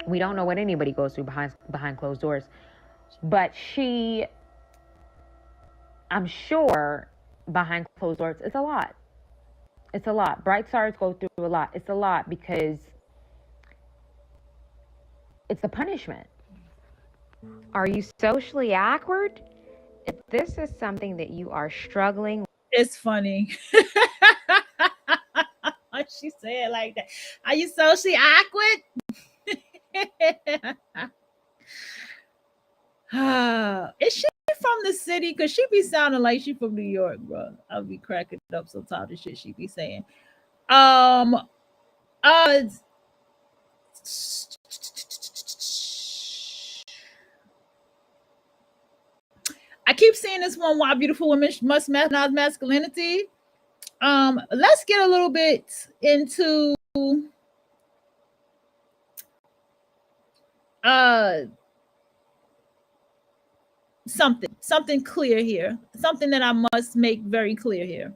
Speaker 2: We don't know what anybody goes through behind closed doors. But I'm sure behind closed doors, it's a lot. It's a lot. Bright stars go through a lot. It's a lot because it's the punishment. Are you socially awkward? If this is something that you are struggling,
Speaker 1: it's funny. She said it like that. Are you socially awkward? Is she from the city? Because she be sounding like she from New York, bro. I'll be cracking up sometimes the shit she be saying. I keep saying this one, why beautiful women must recognize masculinity. Let's get a little bit into something clear here, something that I must make very clear here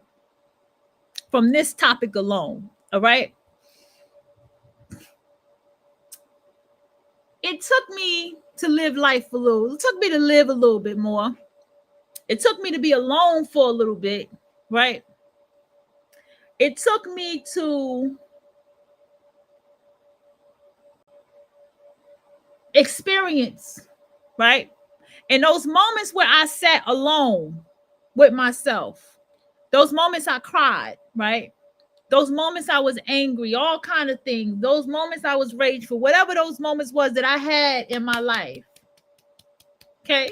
Speaker 1: from this topic alone. All right. It took me to live life a little. It took me to live a little bit more. It took me to be alone for a little bit, right? It took me to experience, right? And those moments where I sat alone with myself, those moments I cried, right? Those moments I was angry, all kind of things. Those moments I was rageful, whatever those moments was that I had in my life. Okay.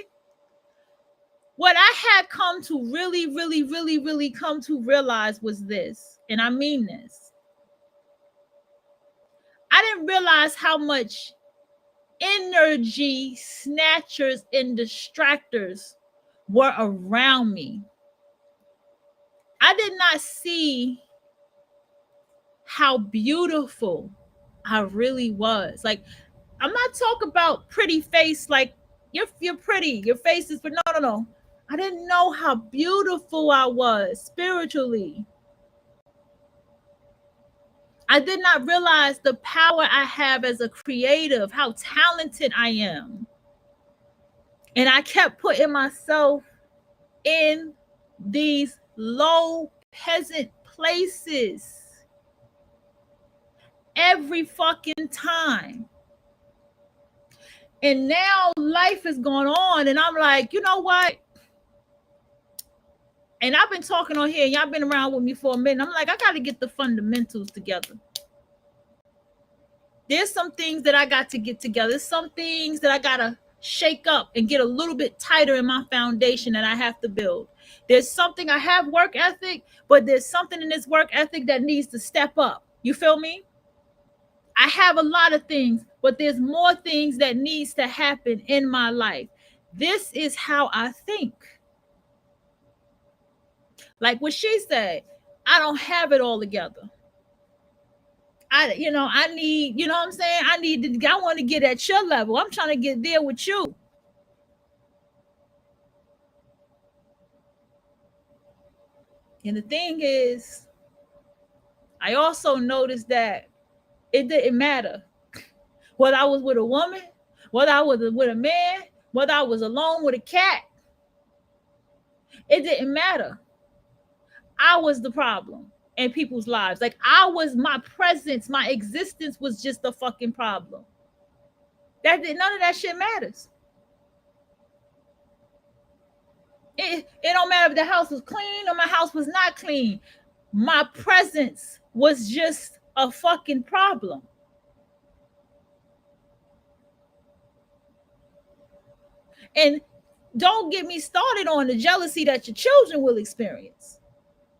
Speaker 1: What I had come to really come to realize was this, and I mean this. I didn't realize how much energy snatchers and distractors were around me. I did not see how beautiful I really was. Like, I'm not talking about pretty face, like you're pretty, your face is, but no. I didn't know how beautiful I was spiritually. I did not realize the power I have as a creative, how talented I am. And I kept putting myself in these low peasant places every fucking time. And now life is going on, and I'm like, you know what? And I've been talking on here, y'all been around with me for a minute. I'm like, I got to get the fundamentals together. There's some things that I got to get together. There's some things that I got to shake up and get a little bit tighter in my foundation that I have to build. There's something, I have work ethic, but there's something in this work ethic that needs to step up. You feel me? I have a lot of things, but there's more things that needs to happen in my life. This is how I think. Like what she said, I don't have it all together. I need, you know what I'm saying? I want to get at your level. I'm trying to get there with you. And the thing is, I also noticed that it didn't matter whether I was with a woman, whether I was with a man, whether I was alone with a cat. It didn't matter. I was the problem in people's lives. Like, my presence, my existence was just the fucking problem. None of that shit matters. It don't matter if the house was clean or my house was not clean. My presence was just a fucking problem. And don't get me started on the jealousy that your children will experience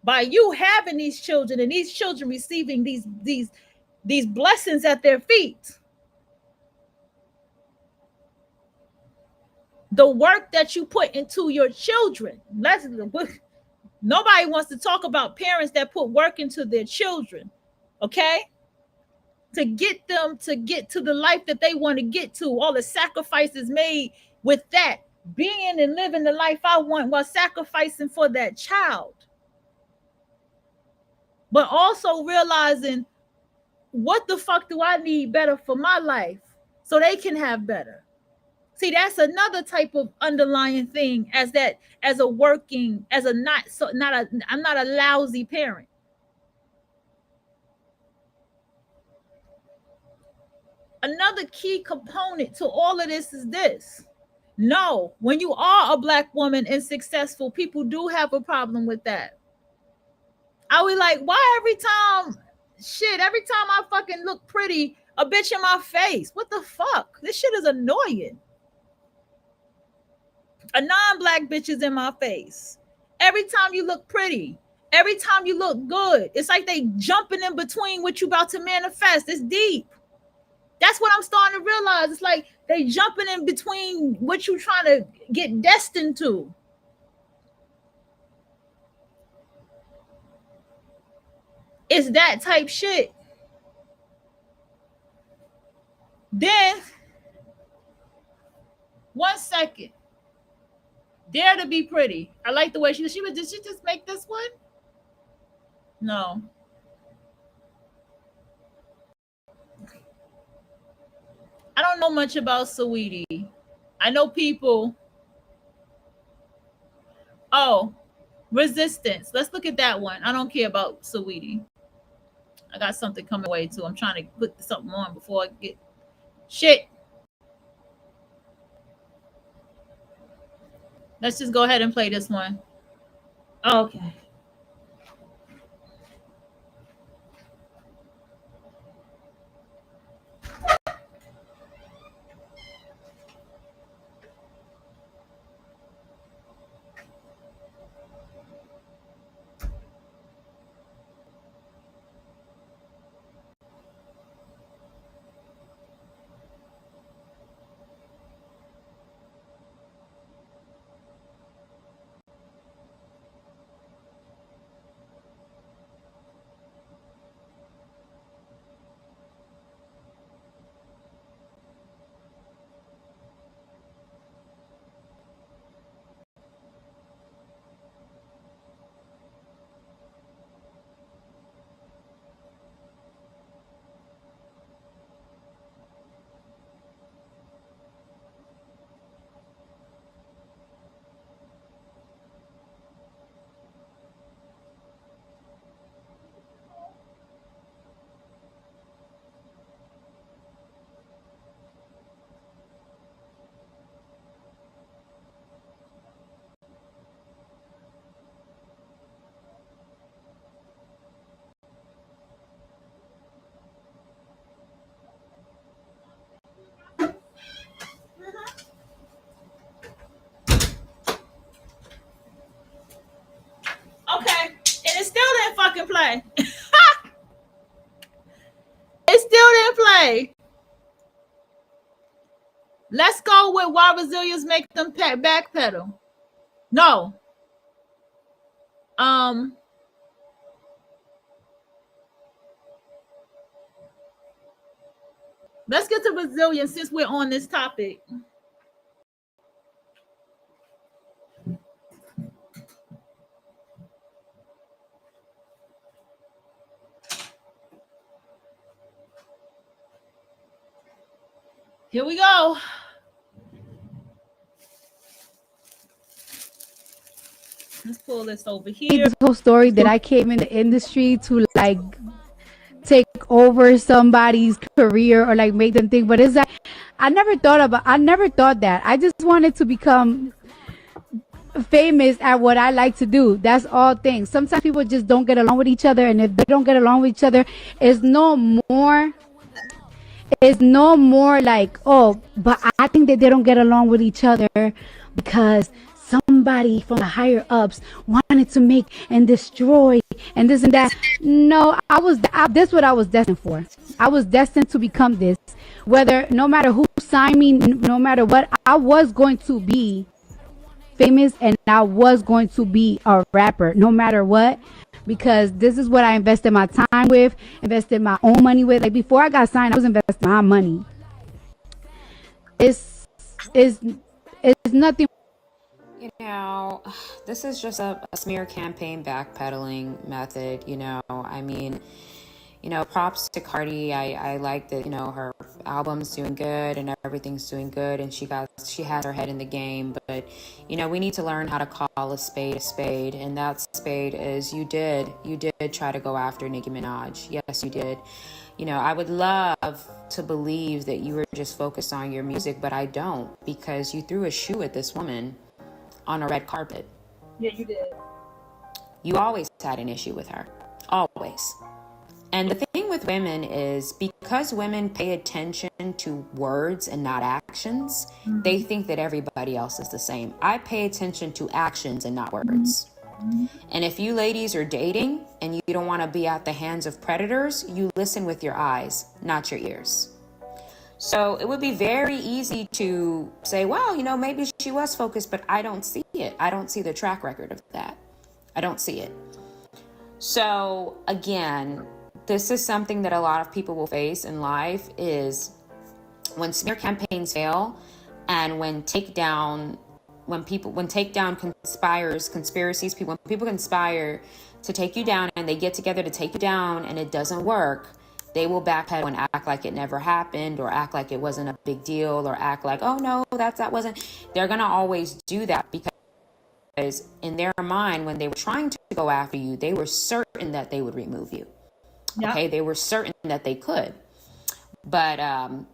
Speaker 1: by you having these children and these children receiving these blessings at their feet. The work that you put into your children. Nobody wants to talk about parents that put work into their children, okay? To get them to get to the life that they want to get to, all the sacrifices made with that, being and living the life I want while sacrificing for that child. But also realizing, what the fuck do I need better for my life so they can have better? See, that's another type of underlying thing I'm not a lousy parent. Another key component to all of this is this. No, when you are a Black woman and successful, people do have a problem with that. I was like, why every time I fucking look pretty, a bitch in my face? What the fuck? This shit is annoying. A non-Black bitch is in my face. Every time you look pretty, every time you look good, it's like they jumping in between what you about to manifest. It's deep. That's what I'm starting to realize. It's like they jumping in between what you trying to get destined to. It's that type shit. Then, 1 second. Dare to be pretty. I like the way did she just make this one? No. I don't know much about Saweetie. I know people. Oh, resistance. Let's look at that one. I don't care about Saweetie. I got something coming away too. I'm trying to put something on before I get shit. Let's just go ahead and play this one. Okay. Okay. And it still didn't fucking play. It still didn't play. Let's go with why resilience make them backpedal. No. Let's get to resilience since we're on this topic. Here we go. Let's pull this over here.
Speaker 3: This whole story that I came in the industry to like take over somebody's career or like make them think, but it's like I never thought that. I just wanted to become famous at what I like to do. That's all things. Sometimes people just don't get along with each other, and if they don't get along with each other, it's no more like, oh, but I think that they don't get along with each other because somebody from the higher ups wanted to make and destroy and this and that. No, this is what I was destined for. I was destined to become this. Whether, no matter who signed me, no matter what, I was going to be famous and I was going to be a rapper, no matter what. Because this is what I invested my time with, invested my own money with. Like before I got signed, I was investing my money. It's nothing.
Speaker 4: You know, this is just a smear campaign backpedaling method, you know. I mean, you know, props to Cardi. I like that, you know, her album's doing good and everything's doing good and she has her head in the game. But, you know, we need to learn how to call a spade. And that spade is you did try to go after Nicki Minaj. Yes, you did. You know, I would love to believe that you were just focused on your music, but I don't, because you threw a shoe at this woman on a red carpet.
Speaker 1: Yeah, you did.
Speaker 4: You always had an issue with her. Always. And the thing with women is because women pay attention to words and not actions, they think that everybody else is the same. I pay attention to actions and not words. And if you ladies are dating and you don't want to be at the hands of predators, you listen with your eyes, not your ears. So it would be very easy to say, well, you know, maybe she was focused, but I don't see it. I don't see the track record of that. I don't see it. So again, this is something that a lot of people will face in life, is when smear campaigns fail and when takedown conspiracies, when people conspire to take you down and they get together to take you down and it doesn't work, they will backpedal and act like it never happened, or act like it wasn't a big deal, or act like, oh no, that wasn't, they're going to always do that because in their mind, when they were trying to go after you, they were certain that they would remove you.
Speaker 1: Yep.
Speaker 4: Okay. They were certain that they could, but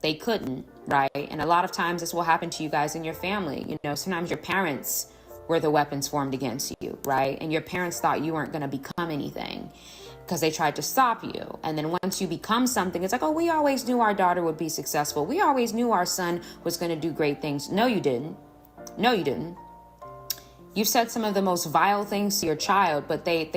Speaker 4: they couldn't. Right. And a lot of times this will happen to you guys in your family. You know, sometimes your parents were the weapons formed against you. Right. And your parents thought you weren't going to become anything because they tried to stop you. And then once you become something, it's like, oh, we always knew our daughter would be successful. We always knew our son was going to do great things. No, you didn't. No, you didn't. You've said some of the most vile things to your child, but they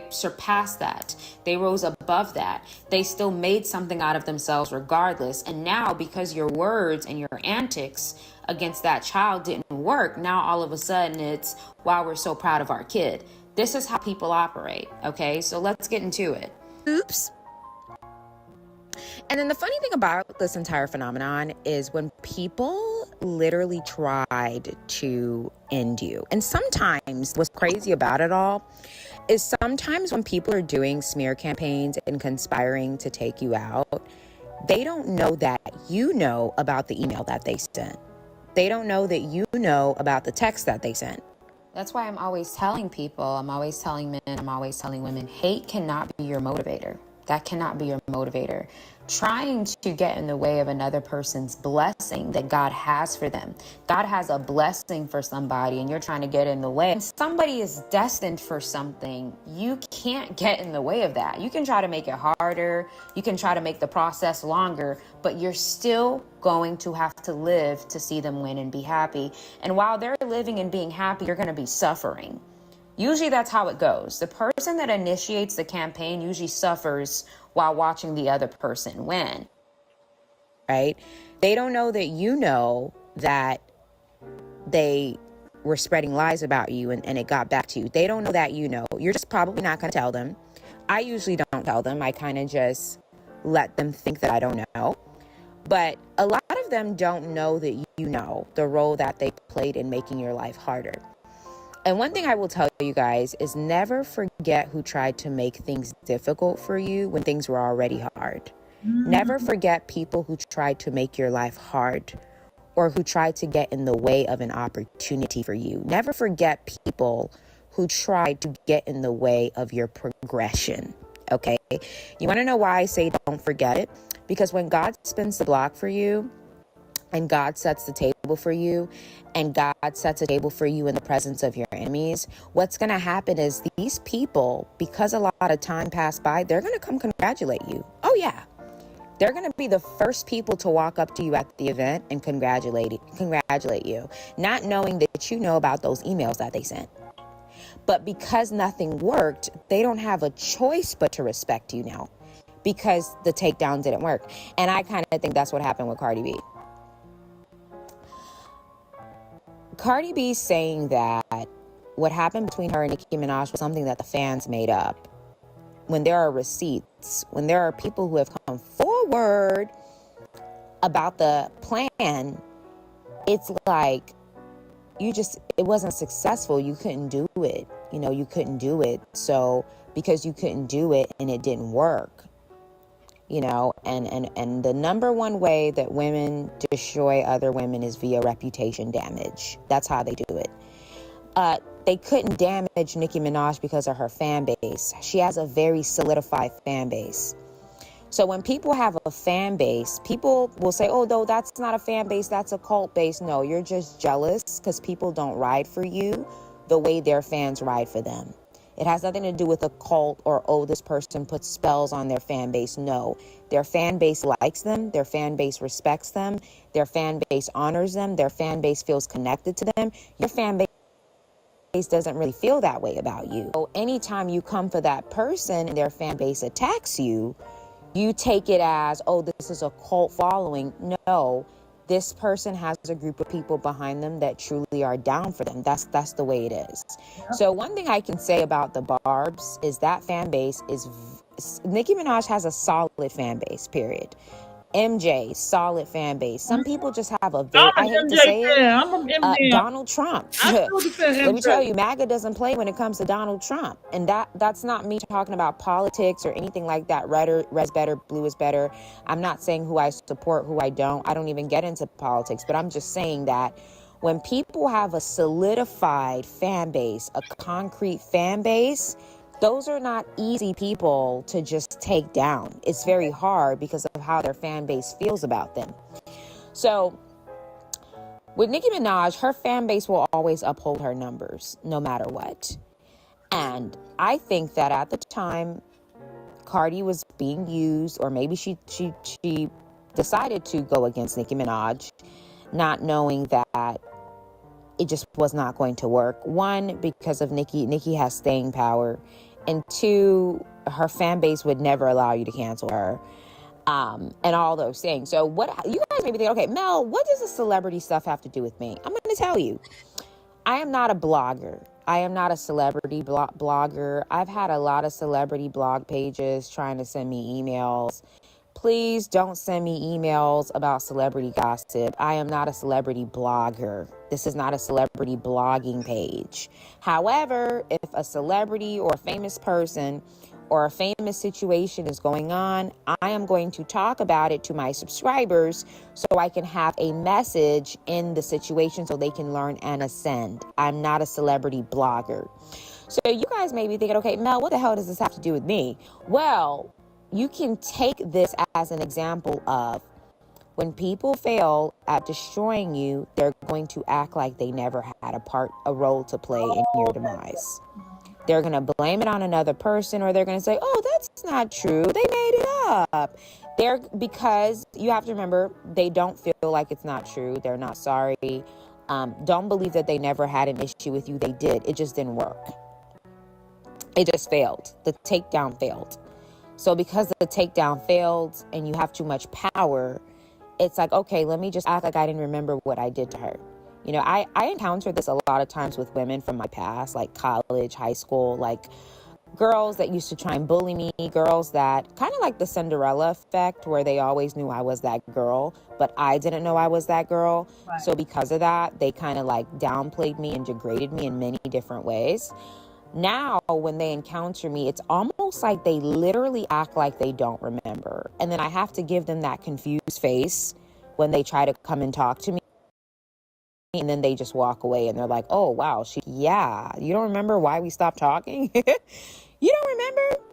Speaker 4: surpassed that. They rose above that. They still made something out of themselves regardless. And now, because your words and your antics against that child didn't work, now all of a sudden it's, wow, we're so proud of our kid. This is how people operate. Okay, so let's get into it.
Speaker 5: Oops. And then the funny thing about this entire phenomenon is when people literally tried to end you. And sometimes what's crazy about it all is sometimes when people are doing smear campaigns and conspiring to take you out, they don't know that you know about the email that they sent. They don't know that you know about the text that they sent.
Speaker 4: That's why I'm always telling people, I'm always telling men, I'm always telling women, hate cannot be your motivator. That cannot be your motivator. Trying to get in the way of another person's blessing that God has for them. God has a blessing for somebody and you're trying to get in the way. When somebody is destined for something, you can't get in the way of that. You can try to make it harder. You can try to make the process longer, but you're still going to have to live to see them win and be happy. And while they're living and being happy, you're going to be suffering. Usually that's how it goes. The person that initiates the campaign usually suffers while watching the other person win.
Speaker 5: Right? They don't know that you know that they were spreading lies about you and it got back to you. They don't know that you know. You're just probably not going to tell them. I usually don't tell them. I kind of just let them think that I don't know. But a lot of them don't know that you know the role that they played in making your life harder. And one thing I will tell you guys is never forget who tried to make things difficult for you when things were already hard. Never forget people who tried to make your life hard or who tried to get in the way of an opportunity for you. Never forget people who tried to get in the way of your progression. Okay? You want to know why I say don't forget it? Because when God spins the block for you, and God sets the table for you, and God sets a table for you in the presence of your enemies, what's going to happen is these people, because a lot of time passed by, they're going to come congratulate you. Oh, yeah. They're going to be the first people to walk up to you at the event and congratulate you, not knowing that you know about those emails that they sent. But because nothing worked, they don't have a choice but to respect you now because the takedown didn't work. And I kind of think that's what happened with Cardi B. Cardi B saying that what happened between her and Nicki Minaj was something that the fans made up. When there are receipts, when there are people who have come forward about the plan, it's like it wasn't successful. You couldn't do it. You couldn't do it. So because you couldn't do it and it didn't work, and the number one way that women destroy other women is via reputation damage. That's how they do it. They couldn't damage Nicki Minaj because of her fan base. She has a very solidified fan base. So when people have a fan base, people will say, oh, no, that's not a fan base. That's a cult base. No, you're just jealous because people don't ride for you the way their fans ride for them. It has nothing to do with a cult or, oh, this person puts spells on their fan base. No, their fan base likes them. Their fan base respects them. Their fan base honors them. Their fan base feels connected to them. Your fan base doesn't really feel that way about you. So anytime you come for that person and their fan base attacks you, you take it as, oh, this is a cult following. No, this person has a group of people behind them that truly are down for them. That's the way it is. So one thing I can say about the Barbs is that fan base is, Nicki Minaj has a solid fan base, period. MJ, solid fan base. Some people just have a very,
Speaker 1: I'm
Speaker 5: I
Speaker 1: an
Speaker 5: hate to
Speaker 1: MJ
Speaker 5: say it,
Speaker 1: fan. I'm an MJ.
Speaker 5: Donald Trump.
Speaker 1: I still defend
Speaker 5: Let me
Speaker 1: MJ.
Speaker 5: tell you, MAGA doesn't play when it comes to Donald Trump. And that's not me talking about politics or anything like that. Red is better, blue is better. I'm not saying who I support, who I don't. I don't even get into politics, but I'm just saying that when people have a solidified fan base, a concrete fan base, those are not easy people to just take down. It's very hard because of how their fan base feels about them. So with Nicki Minaj, her fan base will always uphold her numbers no matter what. And I think that at the time Cardi was being used, or maybe she decided to go against Nicki Minaj, not knowing that it just was not going to work. One, because of Nicki. Nicki has staying power. And two, her fan base would never allow you to cancel her. And all those things. So what you guys may be thinking, okay, Mel, what does the celebrity stuff have to do with me? I'm going to tell you. I am not a blogger. I am not a celebrity blogger. I've had a lot of celebrity blog pages trying to send me emails. Please don't send me emails about celebrity gossip. I am not a celebrity blogger. This is not a celebrity blogging page. However, if a celebrity or a famous person or a famous situation is going on, I am going to talk about it to my subscribers so I can have a message in the situation so they can learn and ascend. I'm not a celebrity blogger. So you guys may be thinking, okay, Mel, what the hell does this have to do with me? Well, you can take this as an example of when people fail at destroying you, they're going to act like they never had a role to play in your demise. They're going to blame it on another person, or they're going to say, oh, that's not true. They made it up. Because you have to remember, they don't feel like it's not true. They're not sorry. Don't believe that they never had an issue with you. They did. It just didn't work. It just failed. The takedown failed. So because the takedown failed and you have too much power, it's like, okay, let me just act like I didn't remember what I did to her. You know, I encountered this a lot of times with women from my past, like college, high school, like girls that used to try and bully me, girls that kind of like the Cinderella effect where they always knew I was that girl, but I didn't know I was that girl. Right. So because of that, they kind of like downplayed me and degraded me in many different ways. Now, when they encounter me, it's almost like they literally act like they don't remember. And then I have to give them that confused face when they try to come and talk to me. And then they just walk away and they're like, oh, wow, you don't remember why we stopped talking? You don't remember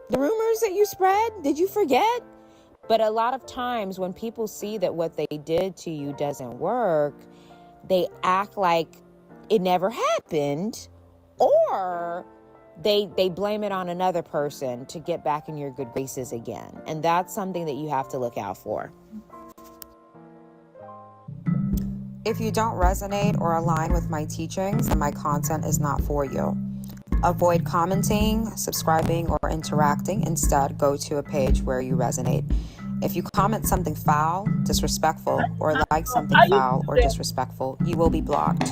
Speaker 5: the rumors that you spread? Did you forget? But a lot of times when people see that what they did to you doesn't work, they act like it never happened. Or they blame it on another person to get back in your good graces again. And that's something that you have to look out for.
Speaker 6: If you don't resonate or align with my teachings, then my content is not for you. Avoid commenting, subscribing, or interacting. Instead, go to a page where you resonate. If you comment something foul, disrespectful, or like something foul or disrespectful, you will be blocked.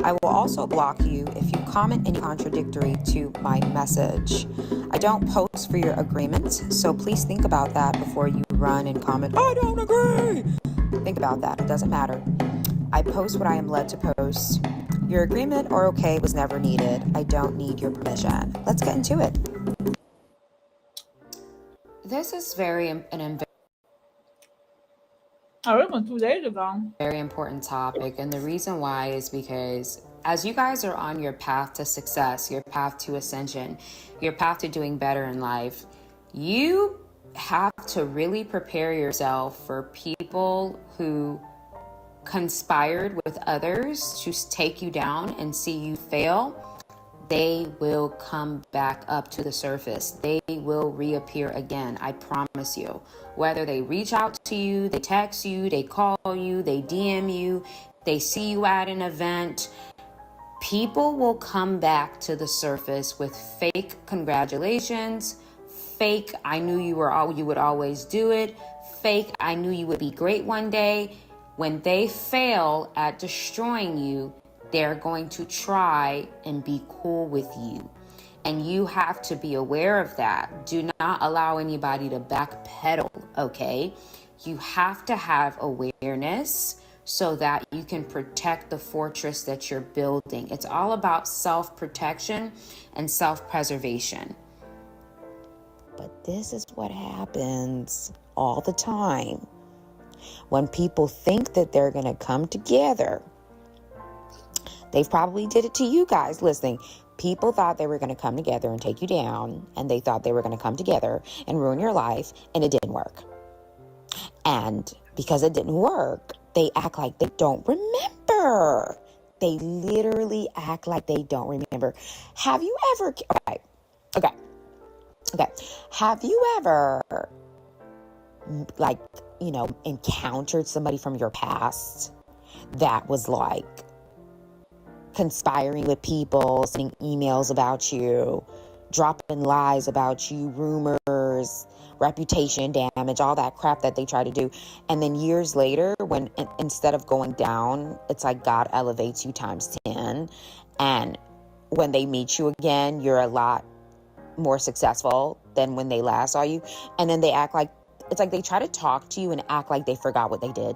Speaker 6: I will also block you if you comment any contradictory to my message. I don't post for your agreement, so please think about that before you run and comment, I don't agree. Think about that. It doesn't matter. I post what I am led to post. Your agreement or okay was never needed. I don't need your permission. Let's get into it.
Speaker 4: This is very
Speaker 1: 2 days ago.
Speaker 4: Very important topic. And the reason why is because as you guys are on your path to success, your path to ascension, your path to doing better in life, you have to really prepare yourself for people who conspired with others to take you down and see you fail. They will come back up to the surface. They will reappear again. I promise you. Whether they reach out to you, they text you, they call you, they DM you, they see you at an event, people will come back to the surface with fake congratulations, fake I knew you would always do it, fake I knew you would be great one day. When they fail at destroying you, they're going to try and be cool with you. And you have to be aware of that. Do not allow anybody to backpedal, okay? You have to have awareness so that you can protect the fortress that you're building. It's all about self-protection and self-preservation.
Speaker 5: But this is what happens all the time. When people think that they're going to come together, they've probably did it to you guys listening. People thought they were going to come together and take you down, and they thought they were going to come together and ruin your life, and it didn't work. And because it didn't work, they act like they don't remember. They literally act like they don't remember. Have you ever, okay. Have you ever, like, encountered somebody from your past that was like conspiring with people, sending emails about you, dropping lies about you, rumors, reputation damage, all that crap that they try to do. And then years later, when instead of going down, it's like God elevates you times 10. And when they meet you again, you're a lot more successful than when they last saw you. And then they act like, it's like they try to talk to you and act like they forgot what they did.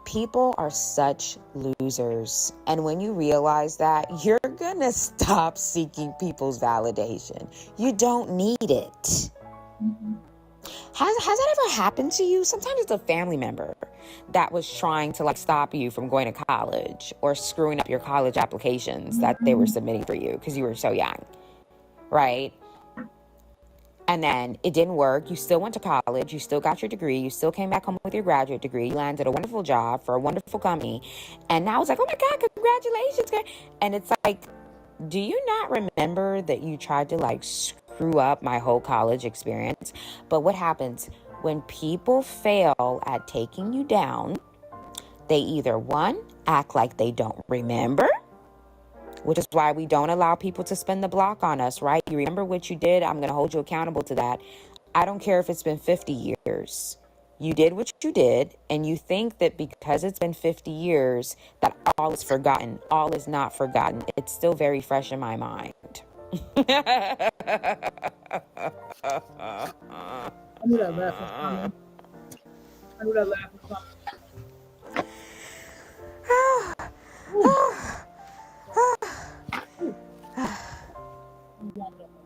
Speaker 5: People are such losers. And when you realize that, you're gonna stop seeking people's validation. You don't need it.
Speaker 1: Mm-hmm.
Speaker 5: Has that ever happened to you? Sometimes it's a family member that was trying to stop you from going to college or screwing up your college applications that they were submitting for you because you were so young, right? And then it didn't work. You still went to college. You still got your degree. You still came back home with your graduate degree. You landed a wonderful job for a wonderful company. And now it's like, oh my God, congratulations. And it's like, do you not remember that you tried to screw up my whole college experience? But what happens when people fail at taking you down? They either, one, act like they don't remember, which is why we don't allow people to spin the block on us, right? You remember what you did? I'm going to hold you accountable to that. I don't care if it's been 50 years. You did what you did, and you think that because it's been 50 years that all is forgotten. All is not forgotten. It's still very fresh in my mind.
Speaker 1: I knew that laugh was coming. I knew that laugh was coming.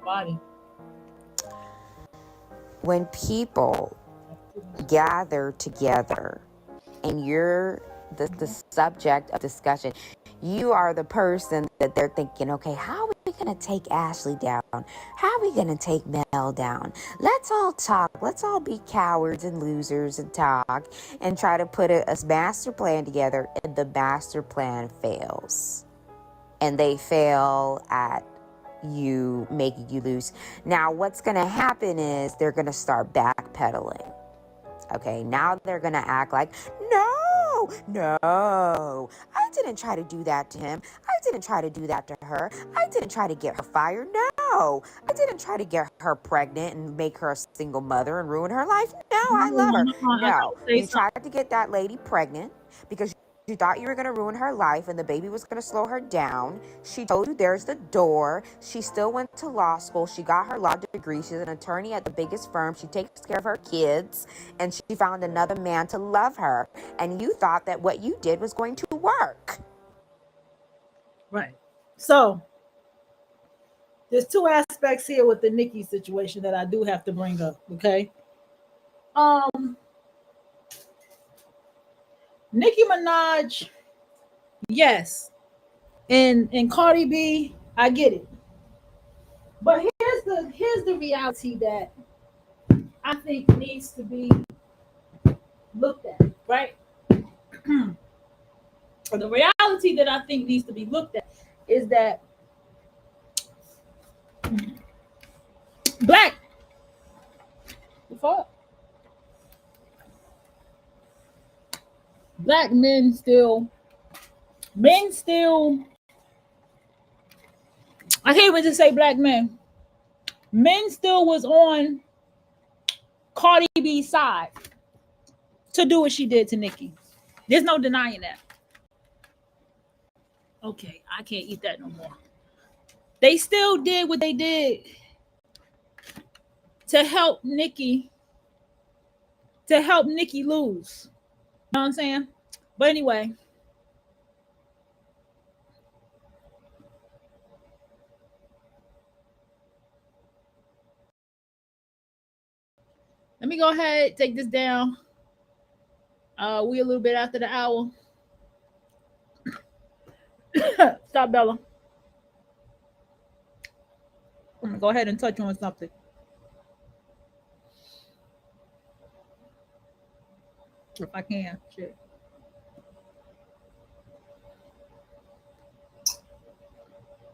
Speaker 1: Body.
Speaker 5: When people gather together and you're the subject of discussion, you are the person that they're thinking, okay, how are we going to take Ashley down? How are we going to take Mel down? Let's all talk. Let's all be cowards and losers and talk and try to put a master plan together, and the master plan fails. And they fail at you making you lose. Now, what's going to happen is they're going to start backpedaling. Okay, now they're going to act like, no, I didn't try to do that to him. I didn't try to do that to her. I didn't try to get her fired. No, I didn't try to get her pregnant and make her a single mother and ruin her life. No, I love her. No, you tried to get that lady pregnant because you thought you were going to ruin her life and the baby was going to slow her down. She told you there's the door. She still went to law school. She got her law degree. She's an attorney at the biggest firm. She takes care of her kids, and she found another man to love her. And you thought that what you did was going to work.
Speaker 1: Right. So there's two aspects here with the Nicki situation that I do have to bring up. Okay. Nicki Minaj, yes, and Cardi B, I get it. But here's the reality that I think needs to be looked at, right? The reality that I think needs to be looked at is that black men still, I can't even just say black men still was on Cardi B's side to do what she did to Nicki. There's no denying that. Okay, I can't eat that no more. They still did what they did to help Nicki to help Nikki lose. You know what I'm saying? But anyway. Let me go ahead, take this down. We a little bit after the hour. Stop, Bella. I'm gonna go ahead and touch on something. If I can. Shit.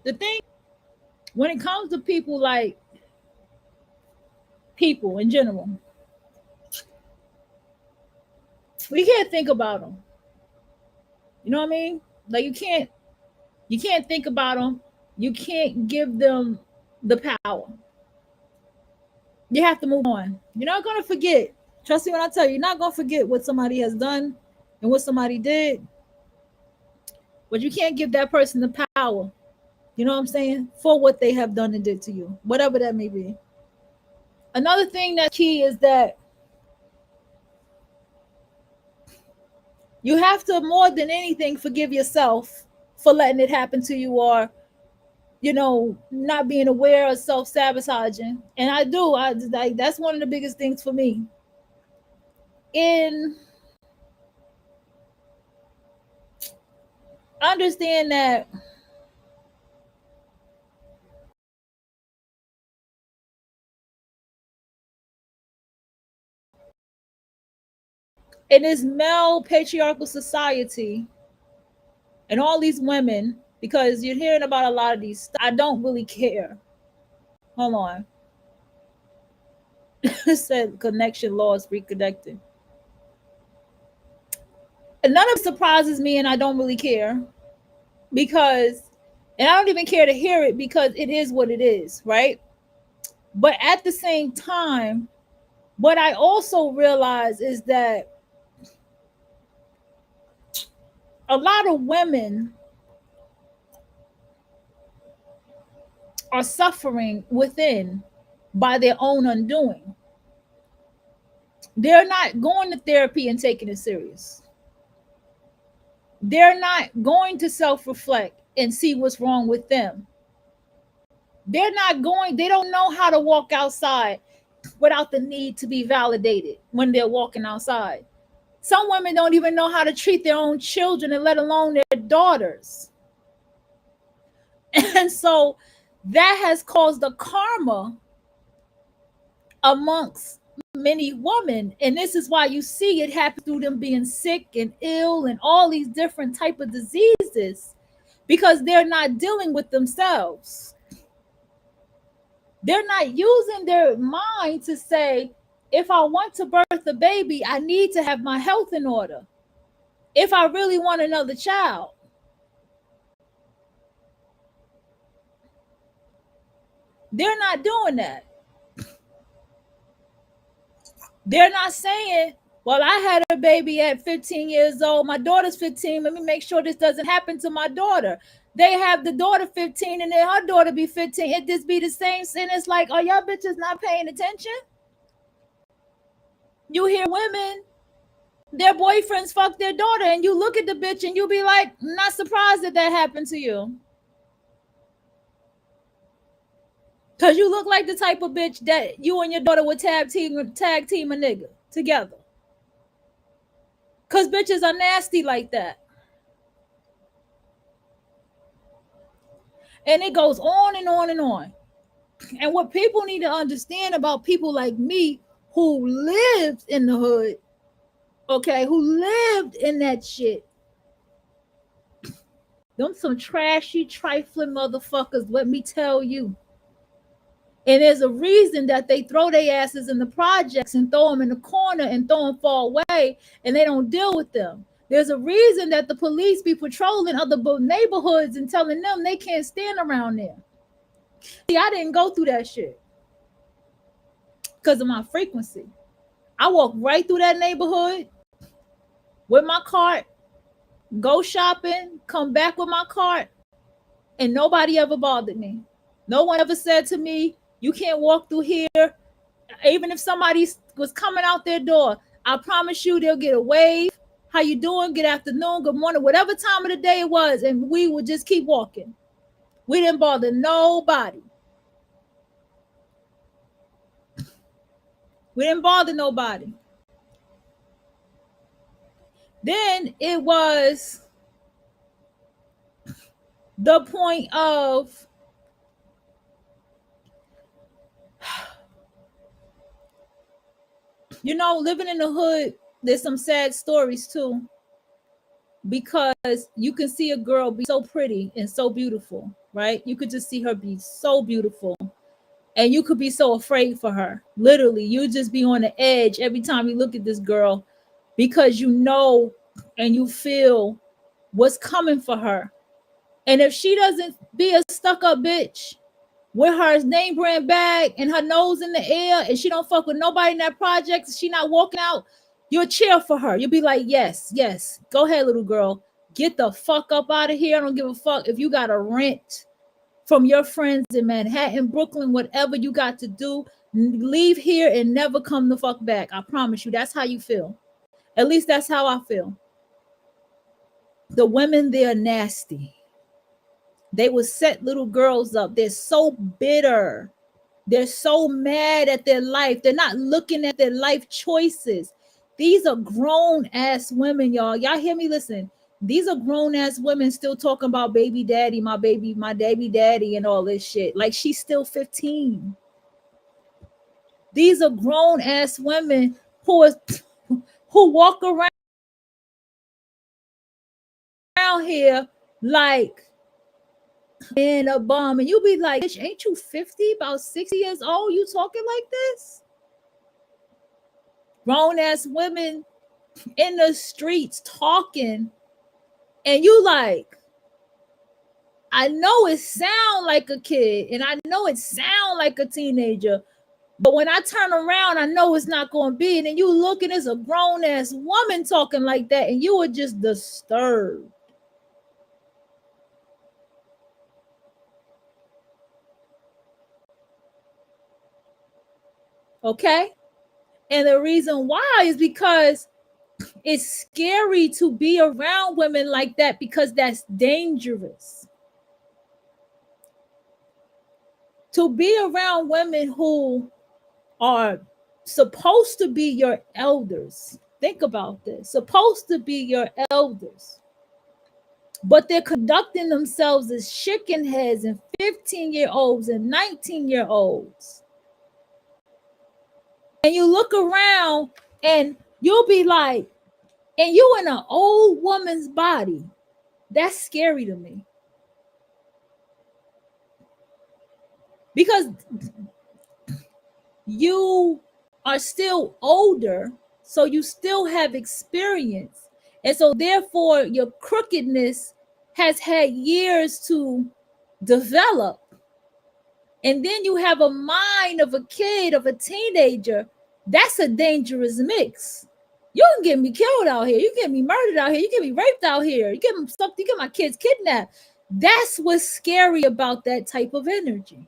Speaker 1: The thing, when it comes to people like people in general, we can't think about them. You know what I mean? Like you can't think about them. You can't give them the power. You have to move on. You're not gonna forget. Trust me when I tell you, you're not gonna forget what somebody has done and what somebody did. But you can't give that person the power. You know what I'm saying? For what they have done and did to you, whatever that may be. Another thing that's key is that you have to, more than anything, forgive yourself for letting it happen to you, or, you know, not being aware of self-sabotaging. And I like, that's one of the biggest things for me. And understand that in this male patriarchal society, and all these women, because you're hearing about a lot of these, I don't really care. Hold on. It said connection lost, reconnecting. And none of it surprises me, and I don't really care, because, and I don't even care to hear it, because it is what it is, right? But at the same time, what I also realize is that a lot of women are suffering within by their own undoing. They're not going to therapy and taking it serious. They're not going to self-reflect and see what's wrong with them. They don't know how to walk outside without the need to be validated when they're walking outside. Some women don't even know how to treat their own children, and let alone their daughters. And so that has caused a karma amongst many women. And this is why you see it happen through them being sick and ill and all these different type of diseases, because they're not dealing with themselves. They're not using their mind to say, if I want to birth a baby, I need to have my health in order. If I really want another child. They're not doing that. They're not saying, well, I had a baby at 15 years old. My daughter's 15. Let me make sure this doesn't happen to my daughter. They have the daughter 15 and then her daughter be 15. It just be the same. And it's like, are y'all bitches not paying attention? You hear women, their boyfriends fuck their daughter, and you look at the bitch and you be like, not surprised that happened to you. Because you look like the type of bitch that you and your daughter would tag team a nigga together. Because bitches are nasty like that. And it goes on and on and on. And what people need to understand about people like me who lived in the hood, okay, who lived in that shit, them some trashy, trifling motherfuckers, let me tell you. And there's a reason that they throw their asses in the projects and throw them in the corner and throw them far away, and they don't deal with them. There's a reason that the police be patrolling other neighborhoods and telling them they can't stand around there. See, I didn't go through that shit because of my frequency. I walk right through that neighborhood with my cart, go shopping, come back with my cart, and nobody ever bothered me. No one ever said to me, you can't walk through here. Even if somebody was coming out their door, I promise you, they'll get a wave. How you doing? Good afternoon, good morning, whatever time of the day it was, and we would just keep walking. We didn't bother nobody. We didn't bother nobody. Then it was the point of, you know, living in the hood, there's some sad stories too, because you can see a girl be so pretty and so beautiful, right? You could just see her be so beautiful, and you could be so afraid for her. Literally, you just be on the edge every time you look at this girl, because you know and you feel what's coming for her. And if she doesn't be a stuck-up bitch with her name brand bag and her nose in the air, and she don't fuck with nobody in that project, she not walking out, you'll cheer for her. You'll be like, yes, yes, go ahead, little girl, get the fuck up out of here. I don't give a fuck if you got to rent from your friends in Manhattan, Brooklyn, whatever you got to do. Leave here and never come the fuck back. I promise you, that's how you feel. At least that's how I feel. The women, they're nasty. They will set little girls up. They're so bitter. They're so mad at their life. They're not looking at their life choices. These are grown ass women, y'all. Y'all hear me? Listen. These are grown ass women still talking about baby daddy, my baby daddy, and all this shit. Like she's still 15. These are grown ass women who walk around here like in a bum, and you be like, bitch, ain't you 50, about 60 years old? You talking like this? Grown ass women in the streets talking, and you like, I know it sound like a kid, and I know it sound like a teenager, but when I turn around, I know it's not going to be. And then you looking as a grown ass woman talking like that, and you were just disturbed. Okay? And the reason why is because it's scary to be around women like that, because that's dangerous. To be around women who are supposed to be your elders. Think about this. Supposed to be your elders. But they're conducting themselves as chicken heads and 15-year-olds and 19-year-olds. And you look around and you'll be like, and you in an old woman's body. That's scary to me. Because you are still older, so you still have experience. And so therefore your crookedness has had years to develop. And then you have a mind of a kid, of a teenager. That's a dangerous mix. You can get me killed out here. You can get me murdered out here. You can get me raped out here. You get something. You get my kids kidnapped. That's what's scary about that type of energy.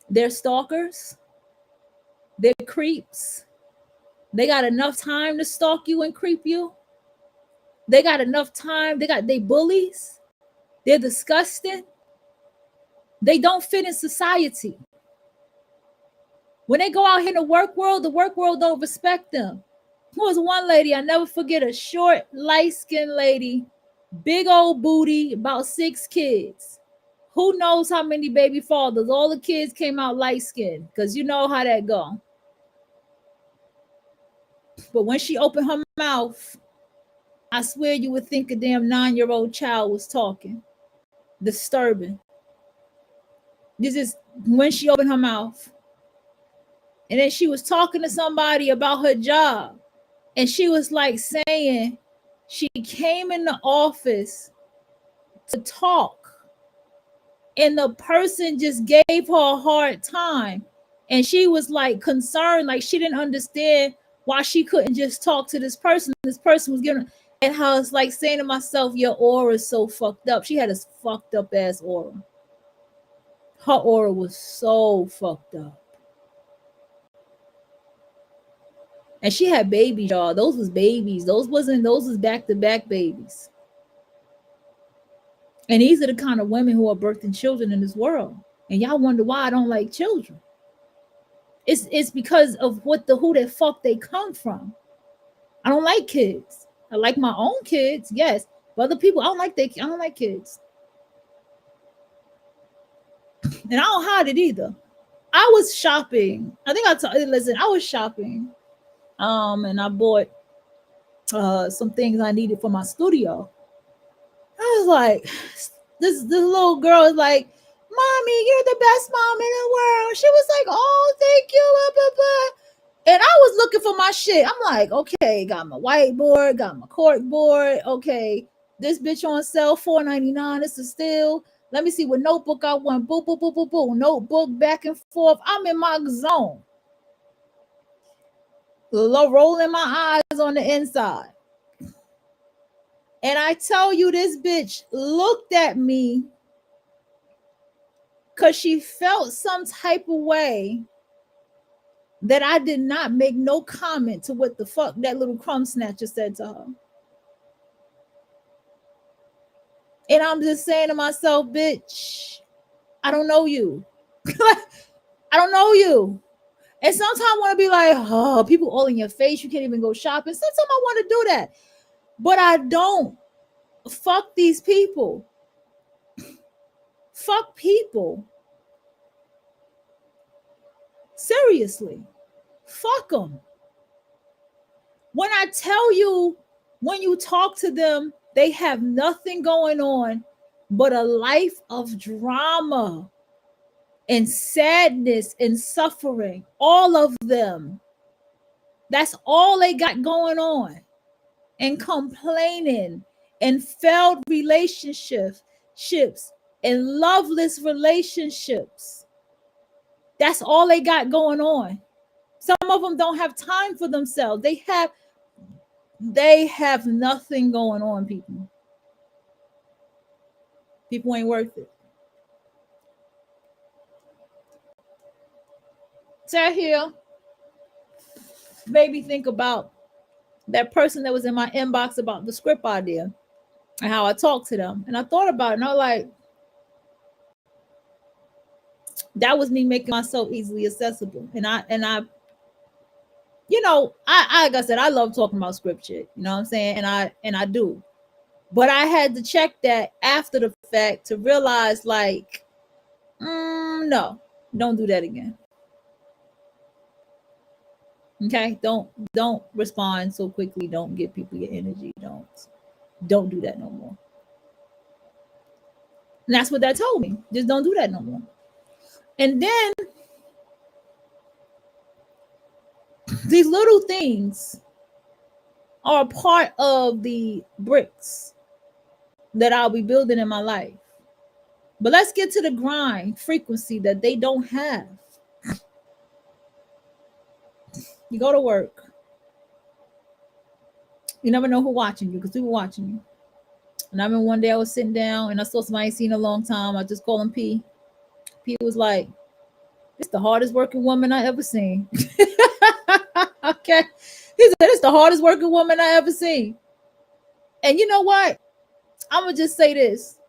Speaker 1: They're stalkers. They're creeps. They got enough time to stalk you and creep you. They got enough time. They bullies. They're disgusting. They don't fit in society. When they go out here in the work world don't respect them. There was one lady, I never forget, a short, light-skinned lady, big old booty, about 6 kids. Who knows how many baby fathers? All the kids came out light-skinned, because you know how that go. But when she opened her mouth, I swear you would think a damn 9-year-old child was talking. Disturbing. This is when she opened her mouth. And then she was talking to somebody about her job. And she was like saying she came in the office to talk. And the person just gave her a hard time. And she was like concerned, like she didn't understand why she couldn't just talk to this person. This person was giving, and I was like saying to myself, your aura is so fucked up. She had this fucked up ass aura. Her aura was so fucked up. And she had babies, y'all. Those was babies. Those was back-to-back babies. And these are the kind of women who are birthing children in this world. And y'all wonder why I don't like children. It's because of who the fuck they come from. I don't like kids. I like my own kids, yes. But other people, I don't like kids. And I don't hide it either. I was shopping. I think I was shopping. And I bought some things I needed for my studio. I was like, this little girl is like, Mommy, you're the best mom in the world. She was like, oh, thank you. Blah, blah, blah. And I was looking for my shit. I'm like, okay, got my whiteboard, got my cork board. Okay, this bitch on sale, $4.99. This is still. Let me see what notebook I want. Boo, boo, boo, boo, boo. Notebook back and forth. I'm in my zone. Rolling my eyes on the inside. And I tell you, this bitch looked at me because she felt some type of way that I did not make no comment to what the fuck that little crumb snatcher said to her. And I'm just saying to myself, bitch, I don't know you. I don't know you. And sometimes I want to be like, oh, people all in your face. You can't even go shopping. Sometimes I want to do that. But I don't. Fuck these people. Fuck people. Seriously. Fuck them. When I tell you, when you talk to them, they have nothing going on but a life of drama and sadness and suffering. All of them. That's all they got going on. And complaining and failed relationships and loveless relationships. That's all they got going on. Some of them don't have time for themselves. They have nothing going on, people. People ain't worth it. Sat here, made me think about that person that was in my inbox about the script idea and how I talked to them. And I thought about it and I was like, that was me making myself easily accessible. And I, you know, I like I said, I love talking about script shit. You know what I'm saying? And I do. But I had to check that after the fact to realize, like, no, don't do that again. Okay, don't respond so quickly. Don't give people your energy. Don't do that no more. And that's what that told me. Just don't do that no more. And then these little things are part of the bricks that I'll be building in my life. But let's get to the grind frequency that they don't have. You go to work. You never know who's watching you because people watching you. And I remember one day I was sitting down and I saw somebody I seen a long time. I just call him P. P was like, "It's the hardest working woman I ever seen." Okay. He said, "It's the hardest working woman I ever seen." And you know what? I'm going to just say this.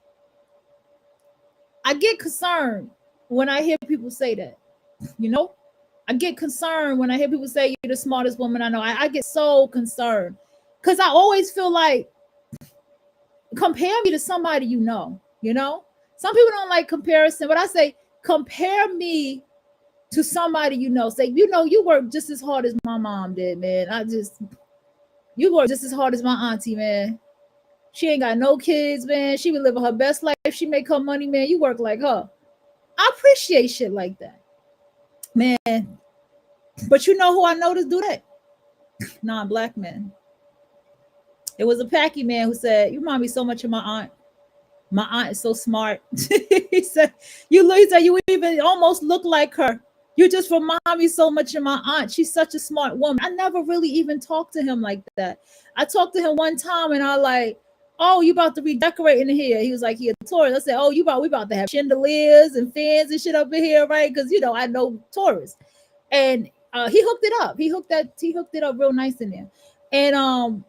Speaker 1: I get concerned when I hear people say that, you know? I get concerned when I hear people say you're the smartest woman I know. I get so concerned because I always feel like compare me to somebody you know. Some people don't like comparison, but I say compare me to somebody you know. Say, you work just as hard as my mom did, man. You work just as hard as my auntie, man. She ain't got no kids, man. She be living her best life. She make her money, man. You work like her. I appreciate shit like that. Man, but you know who I noticed do that? Non-black men. It was a Packy man who said, "You remind me so much of my aunt. My aunt is so smart." He said, you even almost look like her. You just remind me so much of my aunt. She's such a smart woman." I never really even talked to him like that. I talked to him one time and I like, "Oh, you about to redecorate in here?" He was like, "He a tourist." I said, "Oh, we about to have chandeliers and fans and shit up in here, right?" Because I know tourists. And he hooked it up. He hooked it up real nice in there. And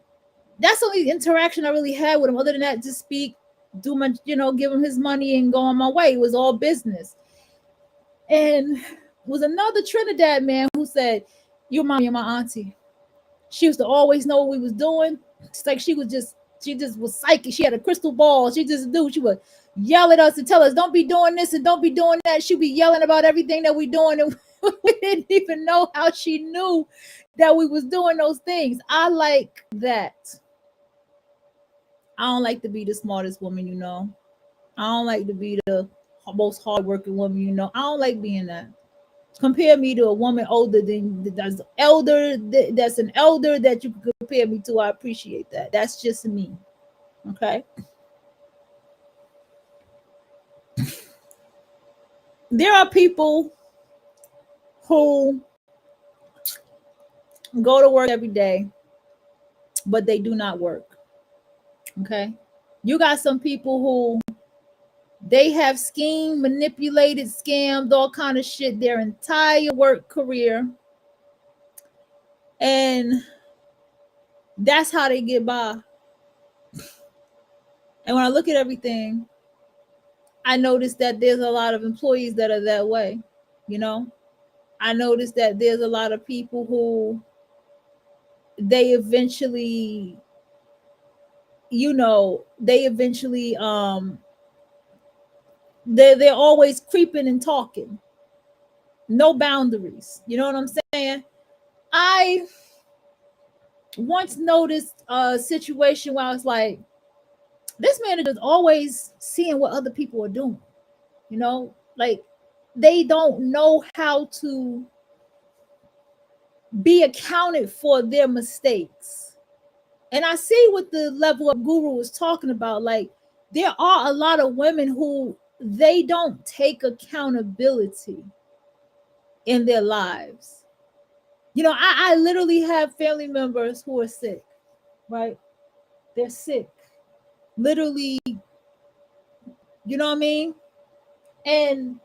Speaker 1: that's the only interaction I really had with him. Other than that, just speak, do my, give him his money and go on my way. It was all business. And was another Trinidad man who said, "You're my auntie." She used to always know what we was doing. It's like she just was psychic. She had a crystal ball. She would yell at us and tell us, "Don't be doing this and don't be doing that." She'd be yelling about everything that we doing, and we didn't even know how she knew that we was doing those things. I like that. I don't like to be the smartest woman, I don't like to be the most hardworking woman, I don't like being that. Compare me to a woman older than that's an elder that you can compare me to. I appreciate that. That's just me. Okay. There are people who go to work every day, but they do not work. Okay. You got some people who they have schemed, manipulated, scammed, all kind of shit their entire work career. And that's how they get by. And when I look at everything, I notice that there's a lot of employees that are that way. I notice that there's a lot of people who they eventually they're always creeping and talking. No boundaries. You know what I'm saying? I once noticed a situation where I was like, this manager is always seeing what other people are doing. Like they don't know how to be accounted for their mistakes. And I see what the level of guru was talking about. Like there are a lot of women who they don't take accountability in their lives. I literally have family members who are sick, right? They're sick. Literally, you know what I mean? And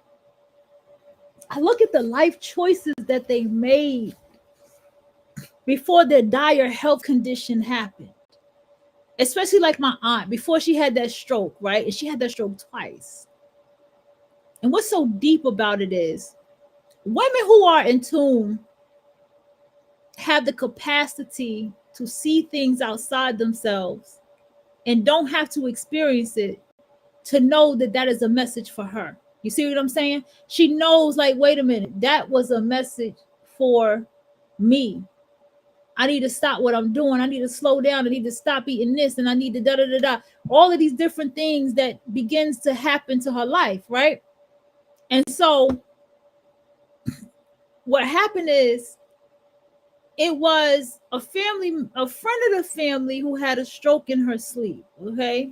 Speaker 1: I look at the life choices that they made before their dire health condition happened. Especially like my aunt, before she had that stroke, right? And she had that stroke twice. And what's so deep about it is women who are in tune have the capacity to see things outside themselves and don't have to experience it to know that that is a message for her. You see what I'm saying? She knows, like, wait a minute, that was a message for me. I need to stop what I'm doing. I need to slow down. I need to stop eating this. And I need to da-da-da-da. All of these different things that begins to happen to her life, right? And so what happened is it was a friend of the family who had a stroke in her sleep, okay?